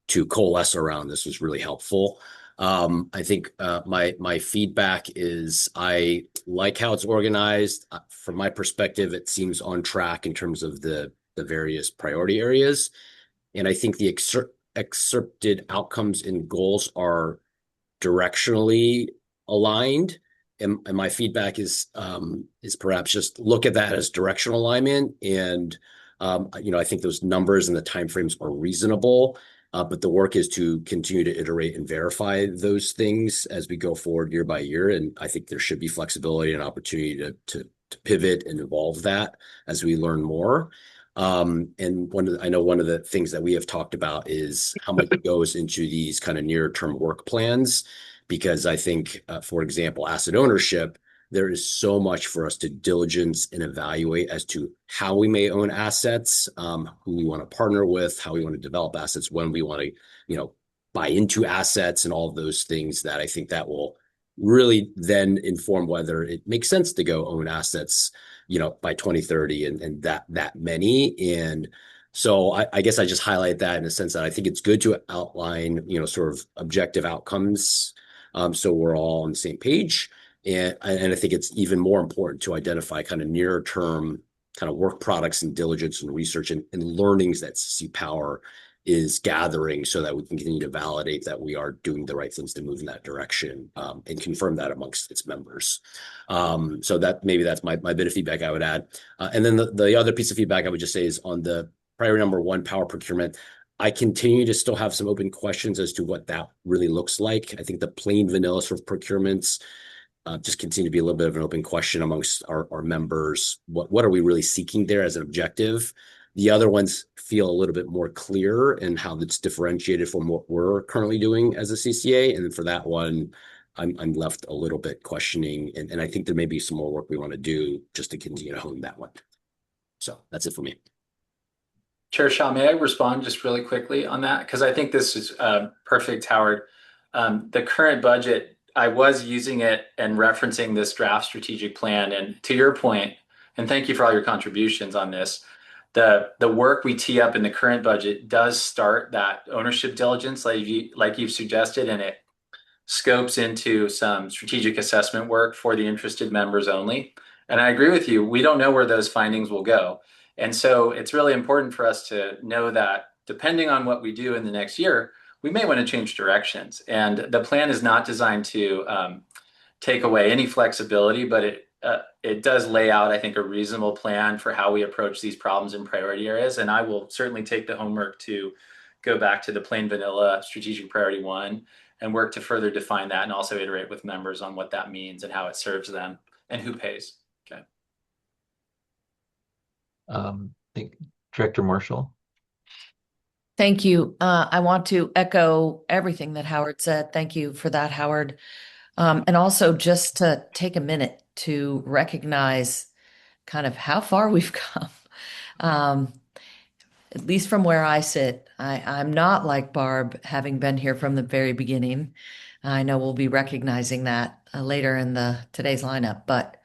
to coalesce around this was really helpful. I think my feedback is I like how it's organized. From my perspective, it seems on track in terms of the various priority areas. And I think the excerpted outcomes and goals are directionally aligned. And my feedback is perhaps just look at that as directional alignment. And, I think those numbers and the timeframes are reasonable. But the work is to continue to iterate and verify those things as we go forward year by year. And I think there should be flexibility and opportunity to pivot and evolve that as we learn more. And I know one of the things that we have talked about is how much goes into these kind of near-term work plans, because I think, for example, asset ownership, there is so much for us to diligence and evaluate as to how we may own assets, who we want to partner with, how we want to develop assets, when we want to, buy into assets and all of those things that I think that will really then inform whether it makes sense to go own assets, by 2030 and that many. And so I guess I just highlight that in the sense that I think it's good to outline, sort of objective outcomes. So we're all on the same page. And I think it's even more important to identify kind of nearer term kind of work products and diligence and research and learnings that CC Power is gathering so that we can continue to validate that we are doing the right things to move in that direction, and confirm that amongst its members. So that's my bit of feedback I would add. And then the other piece of feedback I would just say is on the priority number 1, power procurement. I continue to still have some open questions as to what that really looks like. I think the plain vanilla sort of procurements just continue to be a little bit of an open question amongst our members. What are we really seeking there as an objective? The other ones feel a little bit more clear in how it's differentiated from what we're currently doing as a CCA. And for that one, I'm left a little bit questioning. And I think there may be some more work we want to do just to continue to hone that one. So that's it for me.
Chair Shaw, may I respond just really quickly on that? Because I think this is perfect, Howard. The current budget, I was using it and referencing this draft strategic plan. And to your point, and thank you for all your contributions on this, the work we tee up in the current budget does start that ownership diligence like you've suggested, and it scopes into some strategic assessment work for the interested members only. And I agree with you, we don't know where those findings will go. And so it's really important for us to know that depending on what we do in the next year, we may want to change directions. And the plan is not designed to take away any flexibility, but it does lay out, I think, a reasonable plan for how we approach these problems in priority areas. And I will certainly take the homework to go back to the plain vanilla strategic priority 1 and work to further define that and also iterate with members on what that means and how it serves them and who pays. Okay.
I think Director Marshall.
Thank you. I want to echo everything that Howard said. Thank you for that, Howard. And also just to take a minute to recognize kind of how far we've come. At least from where I sit, I'm not like Barb, having been here from the very beginning. I know we'll be recognizing that later in today's lineup, but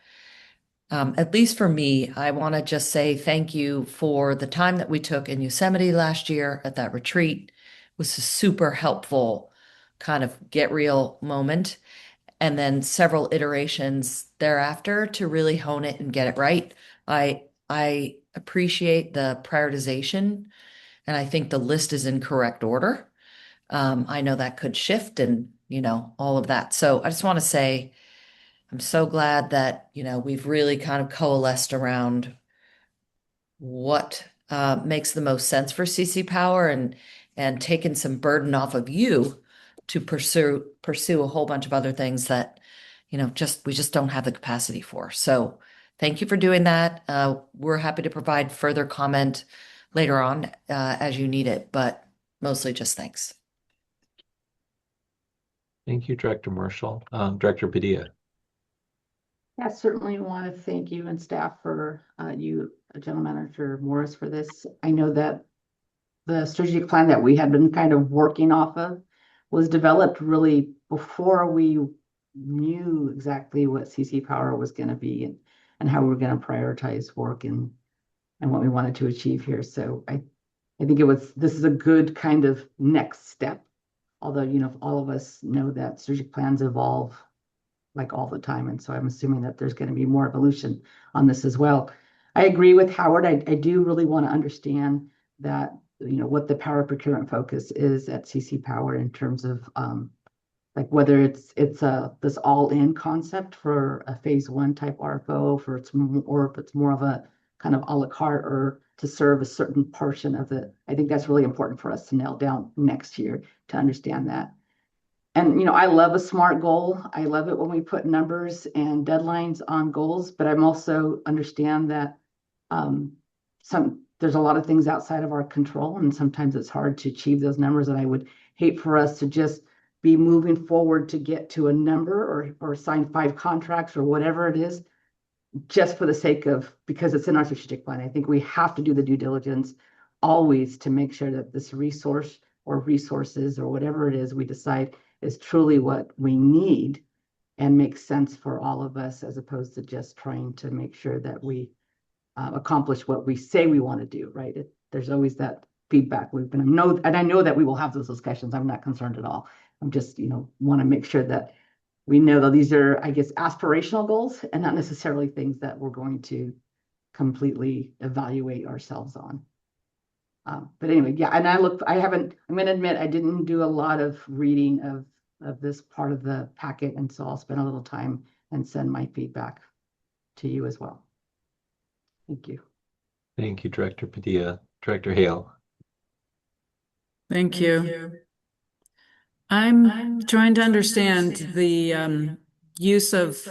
at least for me, I want to just say thank you for the time that we took in Yosemite last year at that retreat. It was a super helpful kind of get real moment. And then several iterations thereafter to really hone it and get it right. I appreciate the prioritization, and I think the list is in correct order. I know that could shift and, all of that. So I just want to say, I'm so glad that, we've really kind of coalesced around what makes the most sense for CC Power and taken some burden off of you to pursue a whole bunch of other things that, we just don't have the capacity for. So thank you for doing that. We're happy to provide further comment later on as you need it, but mostly just thanks.
Thank you, Director Marshall. Director Padilla.
I certainly want to thank you and staff for you, General Manager Morris, for this. I know that the strategic plan that we had been kind of working off of was developed really before we knew exactly what CC Power was going to be and how we were going to prioritize work and what we wanted to achieve here. So I think this is a good kind of next step. Although, all of us know that strategic plans evolve like all the time. And so I'm assuming that there's going to be more evolution on this as well. I agree with Howard. I do really want to understand that, what the power procurement focus is at CC Power in terms of like whether it's this all-in concept for a phase 1 type RFO, or if it's more of a kind of a la carte or to serve a certain portion of it. I think that's really important for us to nail down next year to understand that. And, I love a SMART goal. I love it when we put numbers and deadlines on goals, but I'm also understand that there's a lot of things outside of our control, and sometimes it's hard to achieve those numbers. And I would hate for us to just be moving forward to get to a number or sign 5 contracts or whatever it is, just for the sake of, because it's in our strategic plan. I think we have to do the due diligence always to make sure that this resource or resources or whatever it is we decide is truly what we need and makes sense for all of us, as opposed to just trying to make sure that we accomplish what we say we want to do, right? There's always that feedback loop. And I know that we will have those discussions. I'm not concerned at all. I'm just, want to make sure that we know that these are, I guess, aspirational goals and not necessarily things that we're going to completely evaluate ourselves on. But anyway, yeah, and I'm going to admit, I didn't do a lot of reading of this part of the packet. And so I'll spend a little time and send my feedback to you as well. Thank you.
Thank you, Director Padilla. Director Hale.
Thank you. I'm trying to understand the use of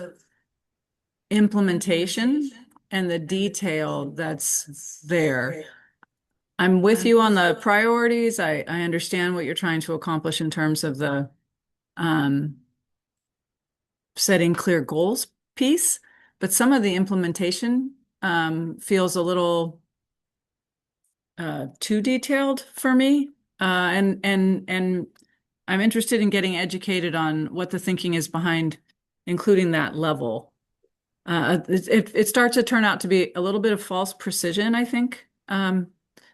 implementation and the detail that's there. I'm with you on the priorities. I understand what you're trying to accomplish in terms of the setting clear goals piece, but some of the implementation feels a little too detailed for me. And I'm interested in getting educated on what the thinking is behind including that level. It starts to turn out to be a little bit of false precision, I think.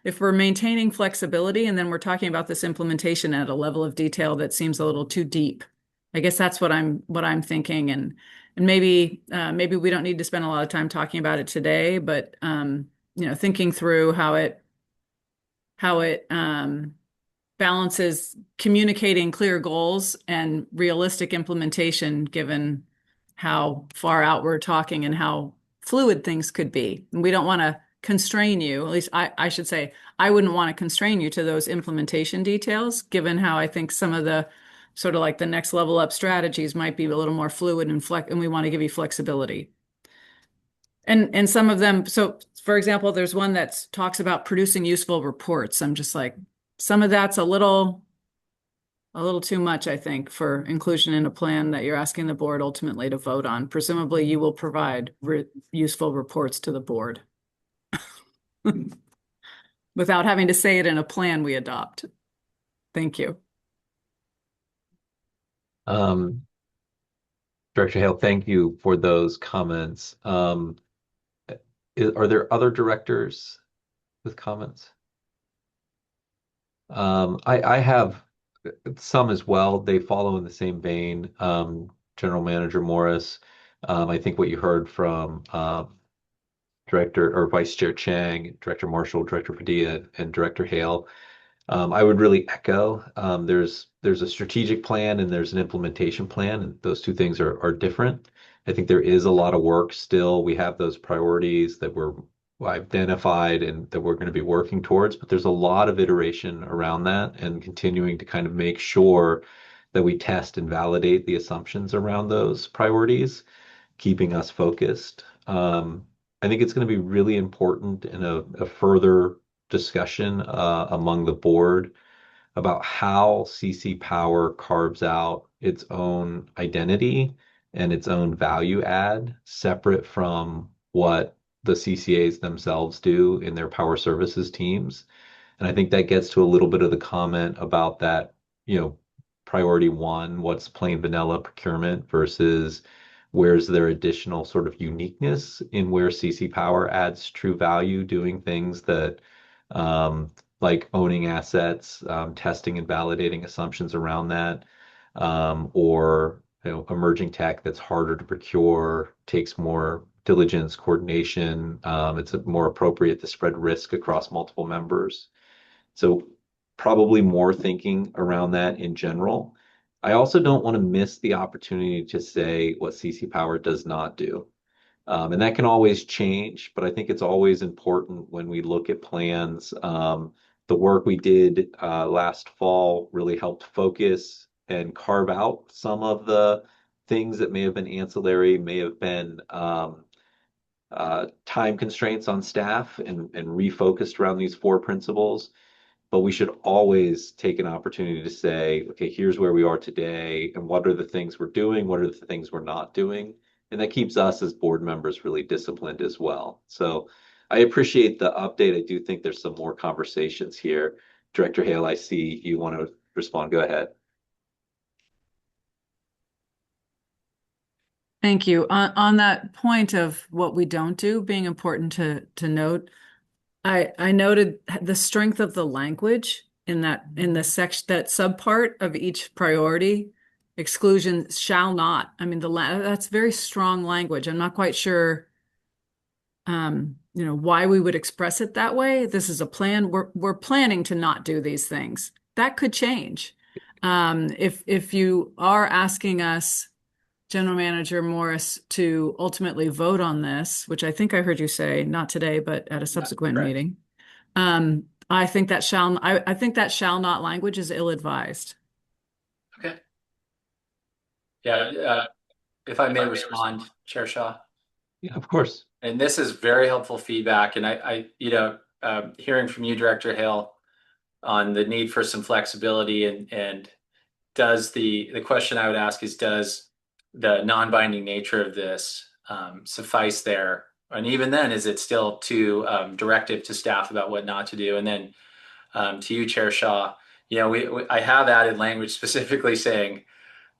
If we're maintaining flexibility and then we're talking about this implementation at a level of detail that seems a little too deep. I guess that's what I'm thinking, and maybe we don't need to spend a lot of time talking about it today, but thinking through how it balances communicating clear goals and realistic implementation, given how far out we're talking and how fluid things could be. And we don't want to constrain you, at least I should say, I wouldn't want to constrain you to those implementation details, given how I think some of the sort of like the next level up strategies might be a little more fluid and and we want to give you flexibility. And some of them, so for example, there's one that talks about producing useful reports. I'm just like, some of that's a little too much, I think, for inclusion in a plan that you're asking the board ultimately to vote on. Presumably you will provide useful reports to the board without having to say it in a plan we adopt. Thank you.
Director Hale, thank you for those comments. Are there other directors with comments? I have some as well. They follow in the same vein. General Manager Morris, I think what you heard from Director or Vice Chair Chang, Director Marshall, Director Padilla, and Director Hale, I would really echo. There's a strategic plan and there's an implementation plan, and those two things are different. I think there is a lot of work still. We have those priorities that we're identified and that we're going to be working towards, but there's a lot of iteration around that and continuing to kind of make sure that we test and validate the assumptions around those priorities, keeping us focused. I think it's going to be really important in a further discussion among the board about how CC Power carves out its own identity and its own value add separate from what the CCAs themselves do in their power services teams. And I think that gets to a little bit of the comment about that, priority one, what's plain vanilla procurement versus where's there additional sort of uniqueness in where CC Power adds true value, doing things that like owning assets, testing and validating assumptions around that, or emerging tech that's harder to procure, takes more diligence, coordination. It's more appropriate to spread risk across multiple members. So probably more thinking around that in general. I also don't want to miss the opportunity to say what CC Power does not do. And that can always change, but I think it's always important when we look at plans. The work we did last fall really helped focus and carve out some of the things that may have been ancillary, may have been time constraints on staff and refocused around these 4 principles. But we should always take an opportunity to say, okay, here's where we are today, and what are the things we're doing, what are the things we're not doing. And that keeps us as board members really disciplined as well. So I appreciate the update. I do think there's some more conversations here. Director Hale, I see you want to respond. Go ahead.
Thank you. On that point of what we don't do being important to note, I noted the strength of the language in the section, that subpart of each priority. Exclusion shall not. I mean, that's very strong language. I'm not quite sure, why we would express it that way. This is a plan. We're planning to not do these things. That could change. If you are asking us, General Manager Morris, to ultimately vote on this, which I think I heard you say, not today, but at a subsequent meeting. I think that shall not language is ill-advised.
Okay. Yeah, if I may respond, Chair Shaw.
Yeah, of course.
And this is very helpful feedback. And I hearing from you, Director Hale, on the need for some flexibility and does the question I would ask is, does the non-binding nature of this suffice there? And even then, is it still too directive to staff about what not to do? And then to you, Chair Shaw, I have added language specifically saying,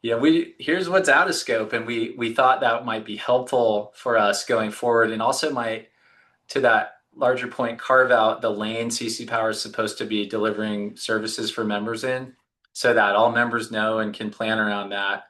here's what's out of scope, and we thought that might be helpful for us going forward, and also might, to that larger point, carve out the lane CC Power is supposed to be delivering services for members in, so that all members know and can plan around that.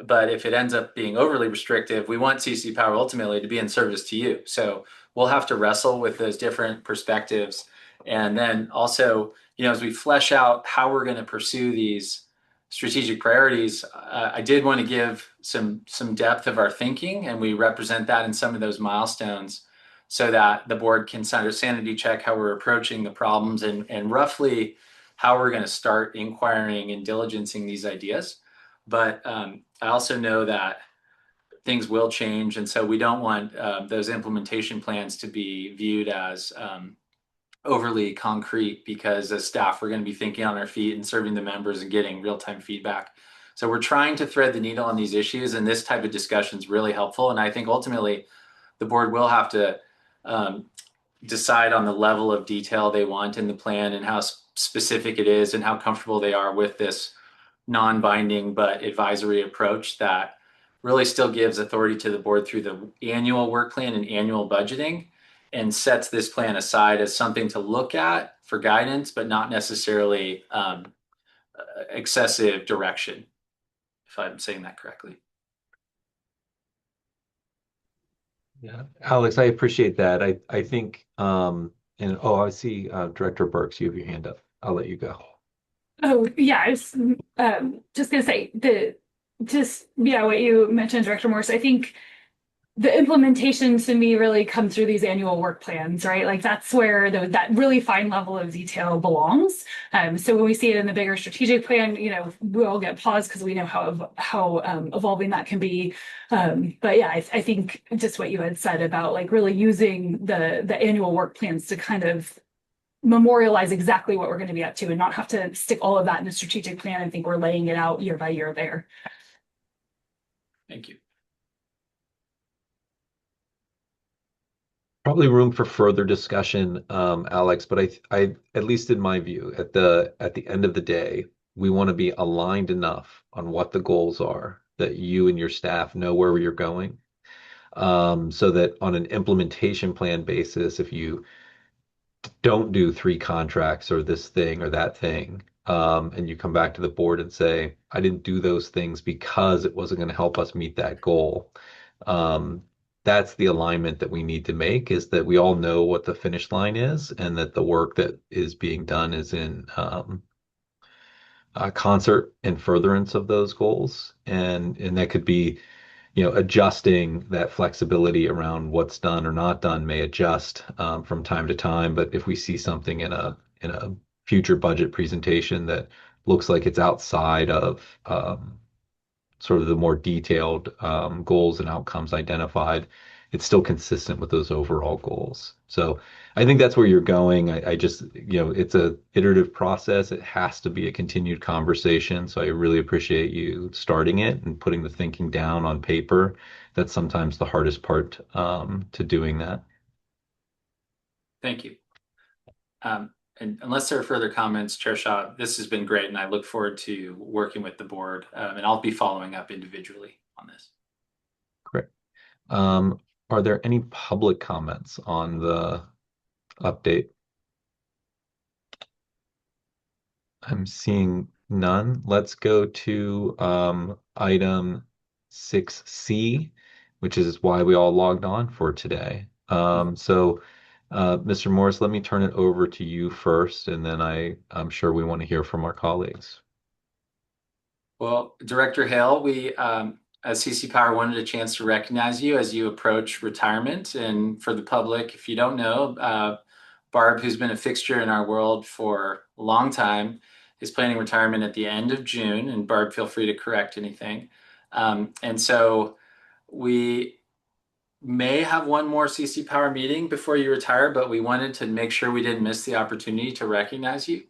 But if it ends up being overly restrictive, we want CC Power ultimately to be in service to you. So we'll have to wrestle with those different perspectives, and then also, as we flesh out how we're going to pursue these strategic priorities, I did want to give some depth of our thinking, and we represent that in some of those milestones so that the board can sanity check how we're approaching the problems and roughly how we're going to start inquiring and diligencing these ideas. But I also know that things will change, and so we don't want those implementation plans to be viewed as overly concrete, because as staff we're going to be thinking on our feet and serving the members and getting real-time feedback. So we're trying to thread the needle on these issues, and this type of discussion is really helpful. And I think ultimately the board will have to decide on the level of detail they want in the plan and how specific it is and how comfortable they are with this non-binding but advisory approach that really still gives authority to the board through the annual work plan and annual budgeting, and sets this plan aside as something to look at for guidance, but not necessarily excessive direction, if I'm saying that correctly.
Yeah, Alex, I appreciate that. I think, I see Director Burks, you have your hand up. I'll let you go.
Oh, yeah, I was just gonna say what you mentioned, Director Morse. I think the implementation to me really come through these annual work plans, right? Like that's where that really fine level of detail belongs. So when we see it in the bigger strategic plan, we'll get pause because we know how evolving that can be. But yeah, I think just what you had said about like really using the annual work plans to kind of memorialize exactly what we're going to be up to and not have to stick all of that in a strategic plan. I think we're laying it out year by year there.
Thank you.
Probably room for further discussion, Alex, but I, at least in my view, at the end of the day, we want to be aligned enough on what the goals are that you and your staff know where you're going, so that on an implementation plan basis, if you don't do 3 contracts or this thing or that thing, and you come back to the board and say, I didn't do those things because it wasn't going to help us meet that goal. That's the alignment that we need to make, is that we all know what the finish line is and that the work that is being done is in concert and furtherance of those goals. And that could be, adjusting that flexibility around what's done or not done may adjust from time to time. But if we see something in a future budget presentation that looks like it's outside of sort of the more detailed goals and outcomes identified, it's still consistent with those overall goals. So I think that's where you're going. I just, it's a iterative process. It has to be a continued conversation. So I really appreciate you starting it and putting the thinking down on paper. That's sometimes the hardest part to doing that.
Thank you. And unless there are further comments, Chair Shaw, this has been great, and I look forward to working with the board, and I'll be following up individually on this.
Great. Are there any public comments on the update? I'm seeing none. Let's go to item 6C, which is why we all logged on for today. Mr. Morris, let me turn it over to you first, and then I'm sure we want to hear from our colleagues.
Well, Director Hale, we, as CC Power, wanted a chance to recognize you as you approach retirement. And for the public, if you don't know, Barb, who's been a fixture in our world for a long time, is planning retirement at the end of June. And Barb, feel free to correct anything. And so we may have one more CC Power meeting before you retire, but we wanted to make sure we didn't miss the opportunity to recognize you.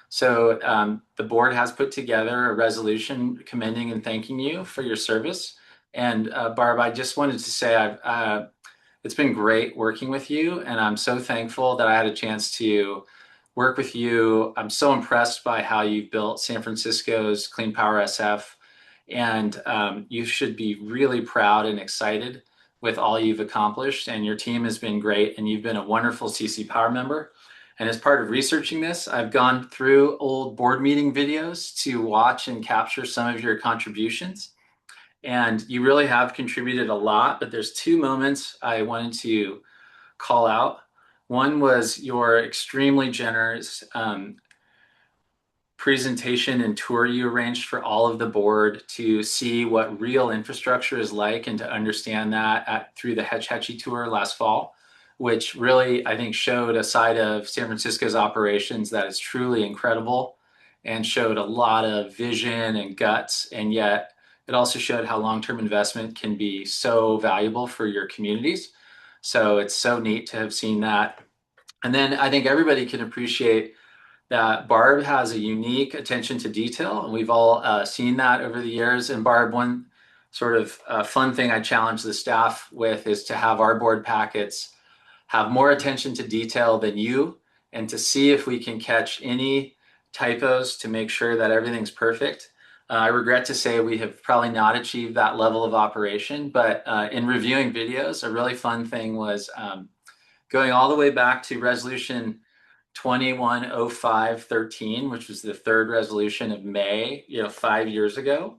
So the board has put together a resolution commending and thanking you for your service. And Barb, I just wanted to say it's been great working with you, and I'm so thankful that I had a chance to work with you. I'm so impressed by how you've built San Francisco's Clean Power SF, and you should be really proud and excited with all you've accomplished, and your team has been great, and you've been a wonderful CC Power member. And as part of researching this, I've gone through old board meeting videos to watch and capture some of your contributions. And you really have contributed a lot, but there's 2 moments I wanted to call out. One was your extremely generous presentation and tour you arranged for all of the board to see what real infrastructure is like and to understand that through the Hetch Hetchy tour last fall. which really, I think, showed a side of San Francisco's operations that is truly incredible and showed a lot of vision and guts. And yet it also showed how long-term investment can be so valuable for your communities. So it's so neat to have seen that. And then I think everybody can appreciate that Barb has a unique attention to detail, and we've all seen that over the years. And Barb, one sort of fun thing I challenge the staff with is to have our board packets have more attention to detail than you, and to see if we can catch any typos to make sure that everything's perfect. I regret to say we have probably not achieved that level of operation, but in reviewing videos, a really fun thing was going all the way back to resolution 210513, which was the third resolution of May, 5 years ago.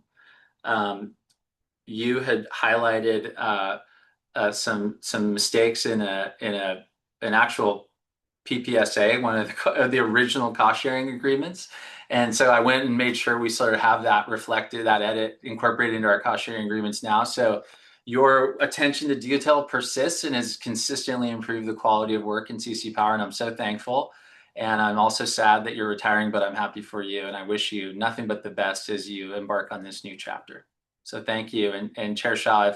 You had highlighted some mistakes in an actual PPSA, one of the original cost sharing agreements. And so I went and made sure we sort of have that reflected, that edit incorporated into our cost sharing agreements now. So your attention to detail persists and has consistently improved the quality of work in CC Power, and I'm so thankful. And I'm also sad that you're retiring, but I'm happy for you, and I wish you nothing but the best as you embark on this new chapter. So thank you. And Chair Shaw,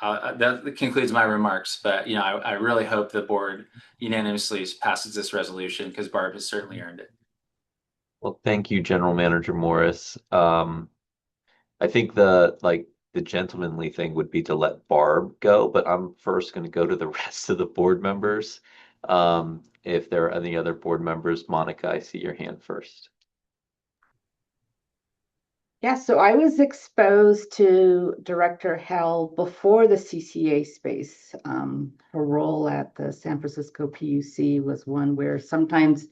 that concludes my remarks, but I really hope the board unanimously passes this resolution, because Barb has certainly earned it.
Well, thank you, General Manager Morris. I think the gentlemanly thing would be to let Barb go, but I'm first going to go to the rest of the board members. If there are any other board members, Monica, I see your hand first.
Yeah, so I was exposed to Director Hell before the CCA space. Her role at the San Francisco PUC was one where sometimes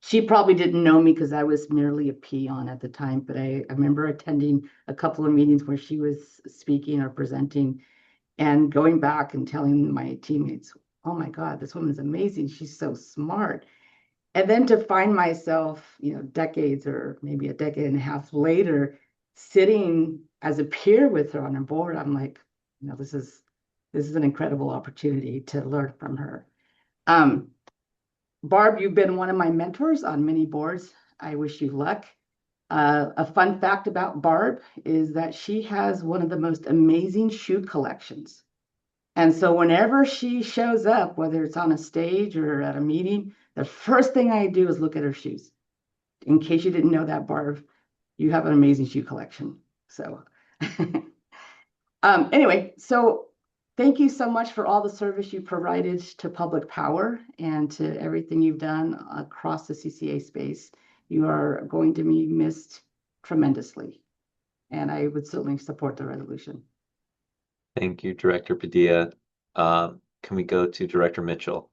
she probably didn't know me because I was merely a peon at the time, but I remember attending a couple of meetings where she was speaking or presenting and going back and telling my teammates, oh my God, this woman's amazing. She's so smart. And then to find myself, decades or maybe a decade and a half later, sitting as a peer with her on a board, I'm like, this is an incredible opportunity to learn from her. Barb, you've been one of my mentors on many boards. I wish you luck. A fun fact about Barb is that she has one of the most amazing shoe collections. And so whenever she shows up, whether it's on a stage or at a meeting, the first thing I do is look at her shoes. In case you didn't know that, Barb, you have an amazing shoe collection. So anyway, so thank you so much for all the service you provided to public power and to everything you've done across the CCA space. You are going to be missed tremendously, and I would certainly support the resolution.
Thank you, Director Padilla. Can we go to Director Mitchell?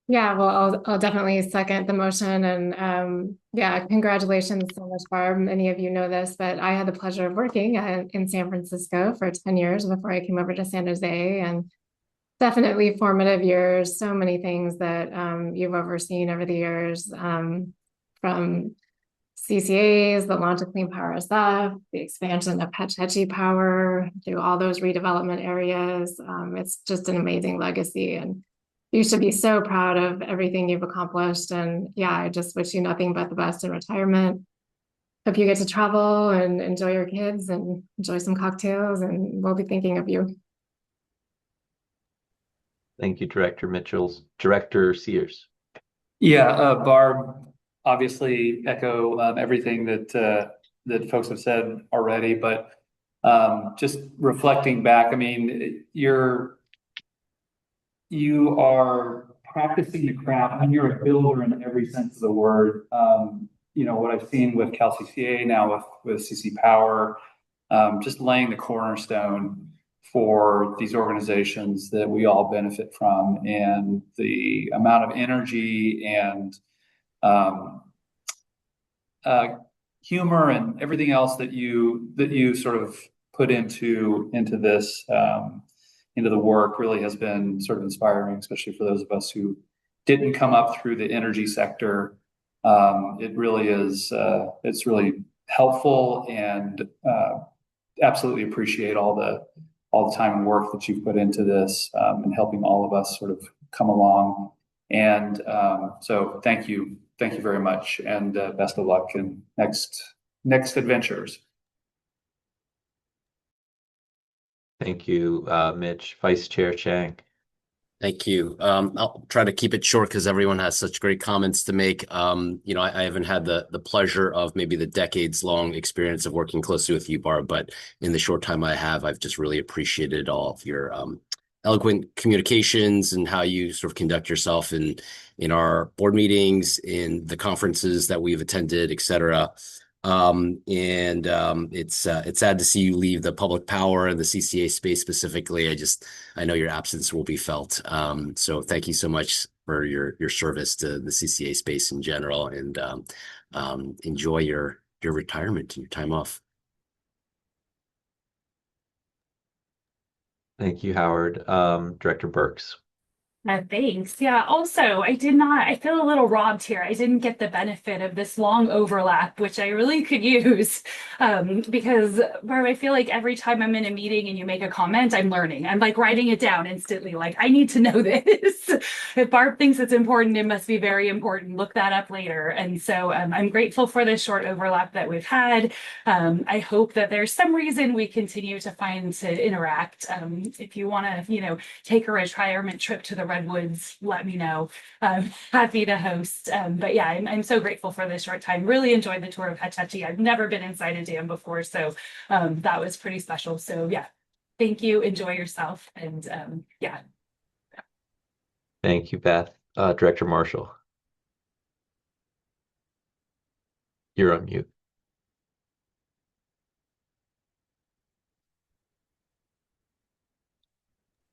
Yeah, well, I'll definitely second the motion, and yeah, congratulations so much, Barb. Many of you know this, but I had the pleasure of working in San Francisco for 10 years before I came over to San Jose, and definitely formative years. So many things that you've overseen over the years, from CCAs, the launch of Clean Power SF, the expansion of Hetch Hetchy Power, through all those redevelopment areas. It's just an amazing legacy, and you should be so proud of everything you've accomplished. And yeah, I just wish you nothing but the best in retirement. Hope you get to travel and enjoy your kids and enjoy some cocktails, and we'll be thinking of you.
Thank you, Director Mitchell. Director Sears.
Yeah, Barb, obviously echo everything that folks have said already, but just reflecting back, I mean, you are practicing the craft, and you're a builder in every sense of the word. What I've seen with CalCCA now with CC Power, just laying the cornerstone for these organizations that we all benefit from, and the amount of energy and humor and everything else that you sort of put into this into the work really has been sort of inspiring, especially for those of us who didn't come up through the energy sector. It really is, it's really helpful, and absolutely appreciate all all the time and work that you've put into this, and helping all of us sort of come along. And so thank you very much, and best of luck in next adventures.
Thank you, Mitch. Vice Chair Chang.
Thank you. I'll try to keep it short because everyone has such great comments to make. You know, I haven't had the pleasure of maybe the decades-long experience of working closely with you, Barb, but in the short time I have, I've just really appreciated all of your eloquent communications and how you sort of conduct yourself in our board meetings, in the conferences that we've attended, et cetera. It's sad to see you leave the public power and the CCA space specifically. I know your absence will be felt. So thank you so much for your service to the CCA space in general, and enjoy your retirement and your time off.
Thank you, Howard. Director Burks.
Thanks. Yeah. Also, I feel a little robbed here. I didn't get the benefit of this long overlap, which I really could use. Because Barb, I feel like every time I'm in a meeting and you make a comment, I'm learning. I'm like writing it down instantly. Like, I need to know this. If Barb thinks it's important, it must be very important. Look that up later. And so I'm grateful for this short overlap that we've had. I hope that there's some reason we continue to find to interact. If you want to, take a retirement trip to the Redwoods, let me know. Happy to host. But yeah, I'm so grateful for this short time. Really enjoyed the tour of Hetch Hetchy. I've never been inside a dam before, so that was pretty special. So yeah, thank you. Enjoy yourself. And yeah.
Thank you, Beth. Director Marshall. You're on mute.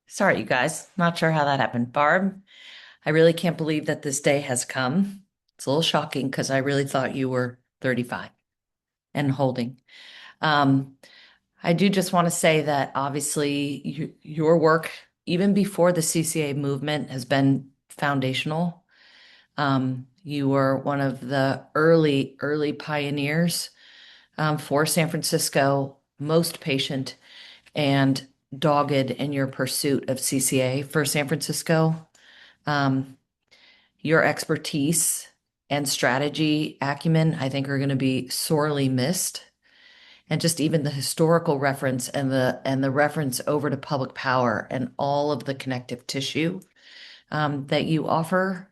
Sorry, you guys. Not sure how that happened. Barb, I really can't believe that this day has come. It's a little shocking because I really thought you were 35 and holding. I do just want to say that obviously your work, even before the CCA movement, has been foundational. You were one of the early pioneers for San Francisco, most patient and dogged in your pursuit of CCA for San Francisco. Your expertise and strategy acumen, I think, are going to be sorely missed. And just even the historical reference and the reference over to public power and all of the connective tissue that you offer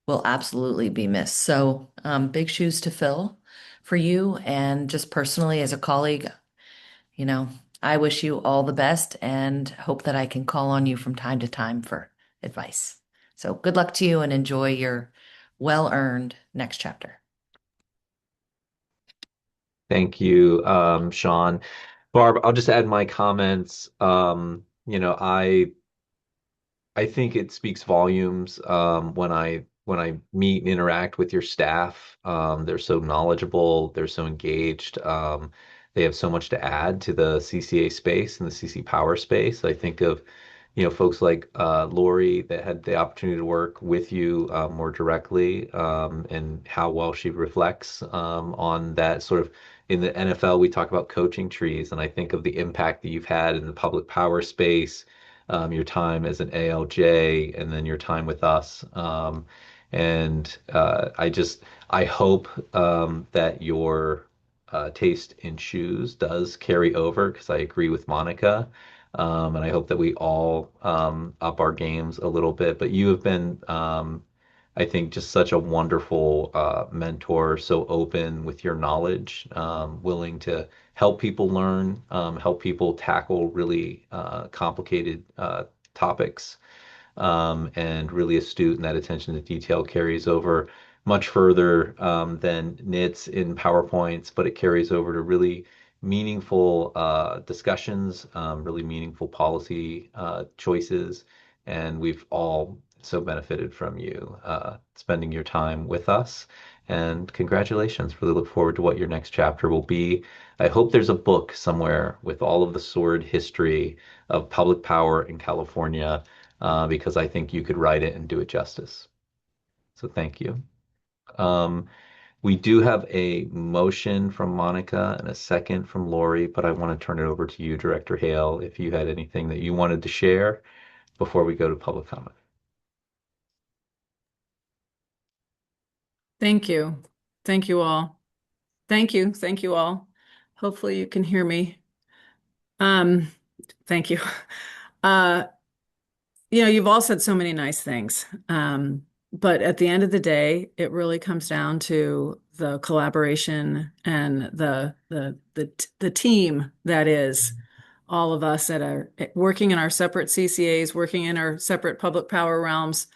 will absolutely be missed. So big shoes to fill for you. And just personally, as a colleague, I wish you all the best and hope that I can call on you from time to time for advice. So good luck to you and enjoy your well-earned next chapter.
Thank you, Sean. Barb, I'll just add my comments. I think it speaks volumes when I meet and interact with your staff. They're so knowledgeable, they're so engaged. They have so much to add to the CCA space and the CC Power space. I think of, folks like Lori that had the opportunity to work with you more directly, and how well she reflects on that sort of. In the NFL, we talk about coaching trees, and I think of the impact that you've had in the public power space, your time as an ALJ, and then your time with us. I hope that your taste in shoes does carry over, because I agree with Monica. And I hope that we all up our games a little bit. But you have been, I think, just such a wonderful mentor, so open with your knowledge, willing to help people learn, help people tackle really complicated topics, and really astute, and that attention to detail carries over much further than nits in PowerPoints, but it carries over to really meaningful discussions, really meaningful policy choices, and we've all so benefited from you spending your time with us. And congratulations. Really look forward to what your next chapter will be. I hope there's a book somewhere with all of the sordid history of public power in California, because I think you could write it and do it justice. So thank you. We do have a motion from Monica and a second from Lori, but I want to turn it over to you, Director Hale, if you had anything that you wanted to share before we go to public comment.
Thank you. Thank you all. Thank you. Thank you all. Hopefully you can hear me. Thank you. You've all said so many nice things. But at the end of the day, it really comes down to the collaboration and the team that is all of us that are working in our separate CCAs, working in our separate public power realms,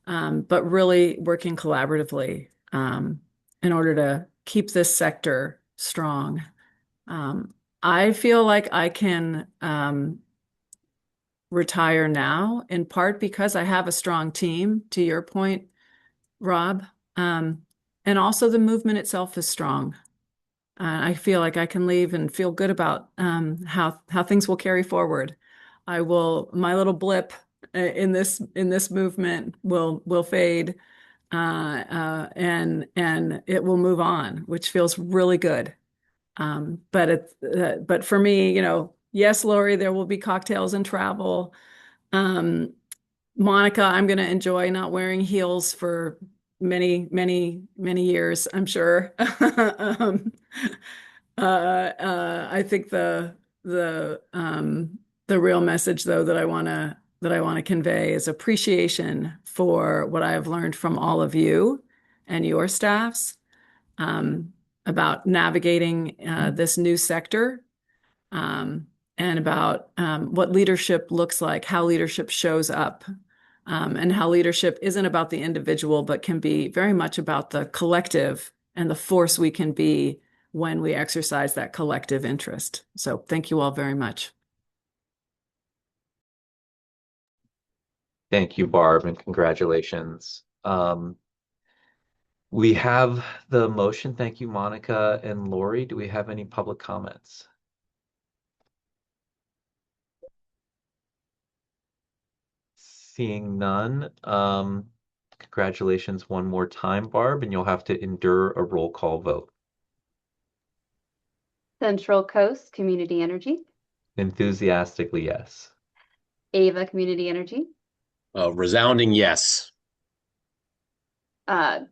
but really working collaboratively in order to keep this sector strong. I feel like I can retire now, in part because I have a strong team, to your point, Rob. And also the movement itself is strong. I feel like I can leave and feel good about how things will carry forward. My little blip in this movement will fade, and it will move on, which feels really good. But for me, yes, Lori, there will be cocktails and travel. Monica, I'm going to enjoy not wearing heels for many, many, many years, I'm sure. I think the real message, though, that I want to convey is appreciation for what I have learned from all of you and your staffs about navigating this new sector, and about what leadership looks like, how leadership shows up, and how leadership isn't about the individual, but can be very much about the collective and the force we can be when we exercise that collective interest. So thank you all very much.
Thank you, Barb, and congratulations. We have the motion. Thank you, Monica and Lori. Do we have any public comments? Seeing none. Congratulations one more time, Barb, and you'll have to endure a roll call vote.
Central Coast Community Energy.
Enthusiastically, yes.
Ava Community Energy.
Resounding yes.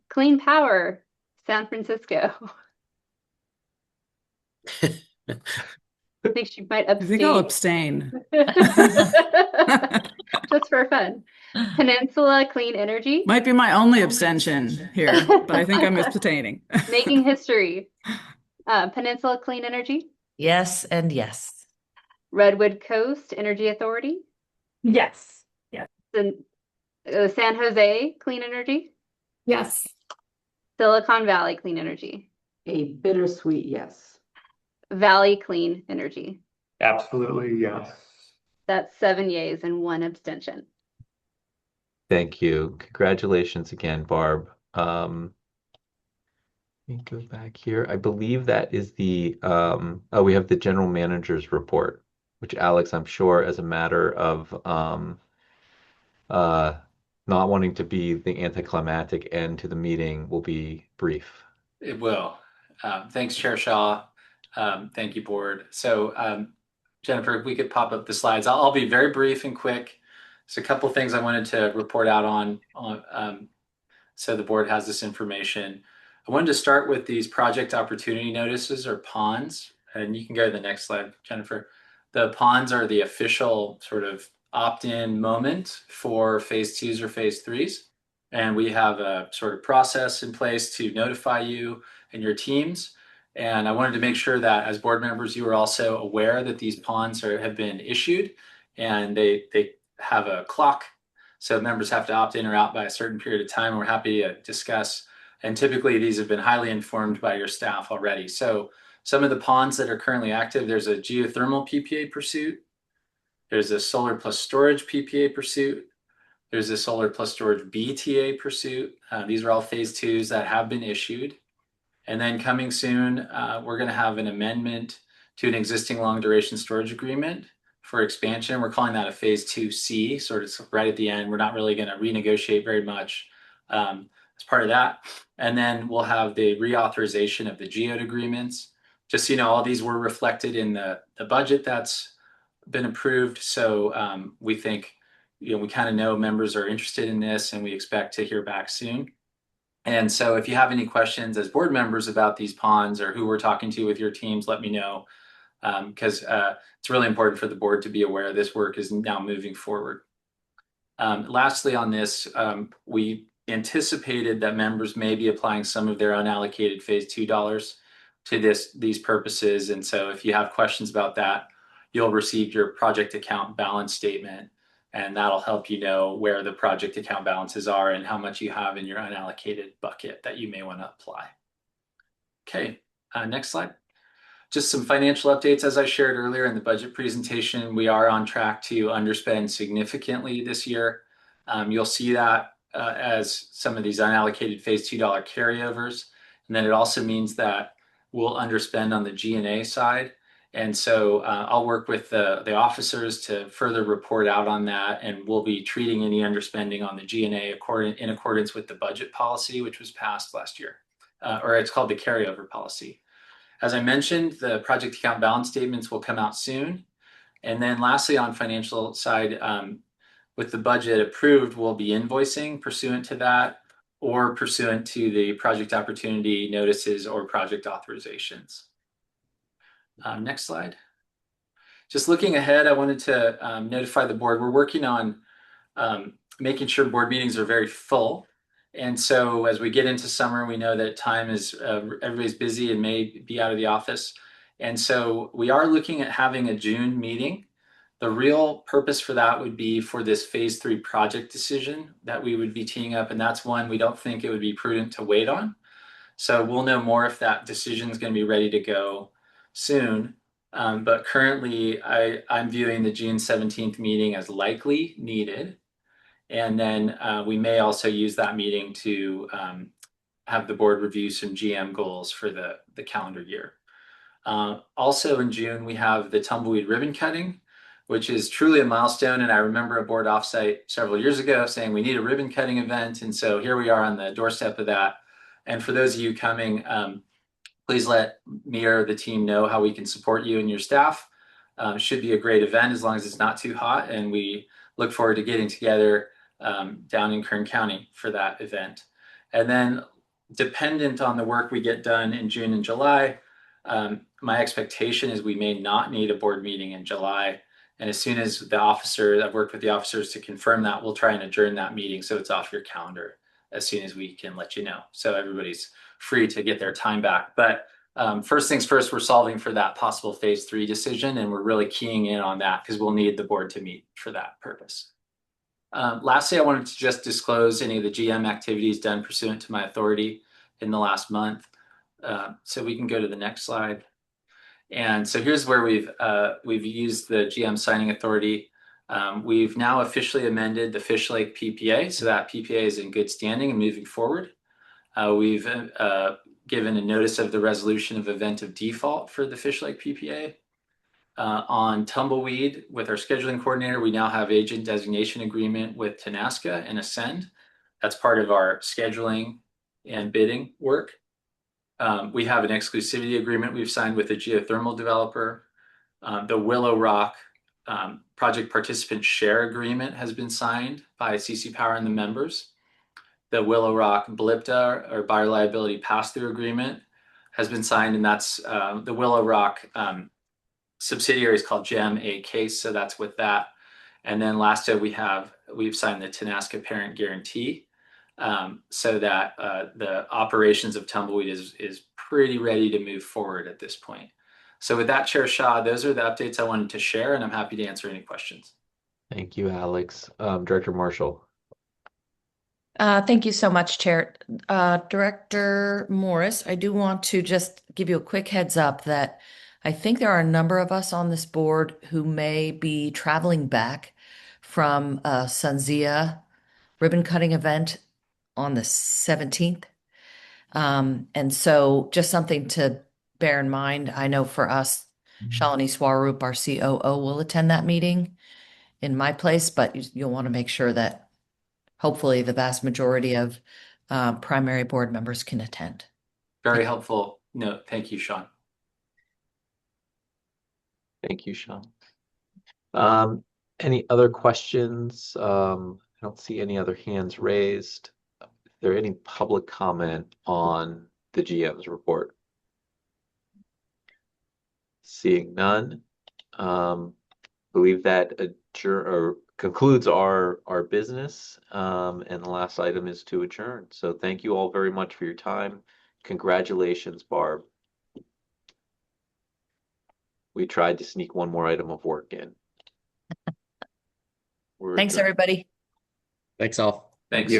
Clean Power, San Francisco. I think she might abstain.
I think I'll abstain.
Just for fun. Peninsula Clean Energy.
Might be my only abstention here, but I think I'm abstaining.
Making history. Peninsula Clean Energy.
Yes and yes.
Redwood Coast Energy Authority.
Yes. Yes.
San Jose Clean Energy.
Yes.
Silicon Valley Clean Energy.
A bittersweet yes.
Valley Clean Energy.
Absolutely, yes.
That's 7 yeas and 1 abstention.
Thank you. Congratulations again, Barb. Let me go back here. I believe that is the we have the general manager's report, which Alex, I'm sure, as a matter of not wanting to be the anticlimactic end to the meeting, will be brief.
It will. Thanks, Chair Shaw. Thank you, board. So, Jennifer, if we could pop up the slides. I'll be very brief and quick. There's a couple things I wanted to report out on so the board has this information. I wanted to start with these project opportunity notices, or PONs, and you can go to the next slide, Jennifer. The PONs are the official sort of opt-in moment for phase 2s or phase 3s. And we have a sort of process in place to notify you and your teams. And I wanted to make sure that as board members, you are also aware that these PONs have been issued, and they have a clock. So members have to opt in or out by a certain period of time. We're happy to discuss. And typically these have been highly informed by your staff already. So some of the PONs that are currently active, there's a geothermal PPA pursuit. There's a solar plus storage PPA pursuit. There's a solar plus storage BTA pursuit. These are all phase 2s that have been issued. And then coming soon, we're going to have an amendment to an existing long duration storage agreement for expansion. We're calling that a phase 2C, sort of right at the end. We're not really going to renegotiate very much. as part of that. And then we'll have the reauthorization of the GEOD agreements. Just so you know, all these were reflected in the budget that's been approved. So we think, we kind of know members are interested in this, and we expect to hear back soon. And so if you have any questions as board members about these ponds or who we're talking to with your teams, let me know, because it's really important for the board to be aware this work is now moving forward. Lastly on this, we anticipated that members may be applying some of their unallocated phase 2 dollars to these purposes. And so if you have questions about that, you'll receive your project account balance statement, and that'll help you know where the project account balances are and how much you have in your unallocated bucket that you may want to apply. Okay, next slide. Just some financial updates. As I shared earlier in the budget presentation, we are on track to underspend significantly this year. You'll see that as some of these unallocated phase 2 dollar carryovers. And then it also means that we'll underspend on the G&A side. And so I'll work with the officers to further report out on that, and we'll be treating any underspending on the G&A in accordance with the budget policy, which was passed last year, or it's called the carryover policy. As I mentioned, the project account balance statements will come out soon. And then lastly, on financial side, with the budget approved, we'll be invoicing pursuant to that or pursuant to the project opportunity notices or project authorizations. Next slide. Just looking ahead, I wanted to notify the board. We're working on making sure board meetings are very full. And so as we get into summer, we know that time is, everybody's busy and may be out of the office. And so we are looking at having a June meeting. The real purpose for that would be for this phase 3 project decision that we would be teeing up. And that's one we don't think it would be prudent to wait on. So we'll know more if that decision is going to be ready to go soon. But currently I'm viewing the June 17th meeting as likely needed. And then we may also use that meeting to have the board review some GM goals for the calendar year. Also in June, we have the tumbleweed ribbon cutting, which is truly a milestone. And I remember a board offsite several years ago saying we need a ribbon cutting event. And so here we are on the doorstep of that. And for those of you coming, please let me or the team know how we can support you and your staff. Should be a great event as long as it's not too hot. And we look forward to getting together down in Kern County for that event. And then dependent on the work we get done in June and July, my expectation is we may not need a board meeting in July. And as soon as I've worked with the officers to confirm that, we'll try and adjourn that meeting so it's off your calendar as soon as we can let you know. So everybody's free to get their time back. But first things first, we're solving for that possible phase 3 decision, and we're really keying in on that because we'll need the board to meet for that purpose. Lastly, I wanted to just disclose any of the GM activities done pursuant to my authority in the last month. So we can go to the next slide. And so here's where we've used the GM signing authority. We've now officially amended the Fish Lake PPA, so that PPA is in good standing and moving forward. We've given a notice of the resolution of event of default for the Fish Lake PPA. On tumbleweed, with our scheduling coordinator, we now have agent designation agreement with Tenaska and Ascend. That's part of our scheduling and bidding work. We have an exclusivity agreement we've signed with a geothermal developer. The Willow Rock project participant share agreement has been signed by CC Power and the members. The Willow Rock BLIPTA, or buyer liability pass-through agreement, has been signed, and that's the Willow Rock subsidiary is called GEM A Case, so that's with that. And then lastly, we've signed the Tenaska parent guarantee, so that the operations of Tumbleweed is pretty ready to move forward at this point. So with that, Chair Shaw, those are the updates I wanted to share, and I'm happy to answer any questions.
Thank you, Alex. Director Marshall.
Thank you so much, Chair. Director Morris, I do want to just give you a quick heads up that I think there are a number of us on this board who may be traveling back from a SunZia ribbon cutting event on the 17th. And so just something to bear in mind. I know for us, Shalini Swaroop, our COO, will attend that meeting in my place, but you'll want to make sure that hopefully the vast majority of primary board members can attend.
Very helpful note. Thank you, Sean.
Thank you, Sean. Any other questions? I don't see any other hands raised. Is there any public comment on the GM's report? Seeing none, believe that concludes our business. And the last item is to adjourn. So thank you all very much for your time. Congratulations, Barb. We tried to sneak one more item of work in.
Thanks,
We're adjourned.
everybody.
Thanks all.
Thanks.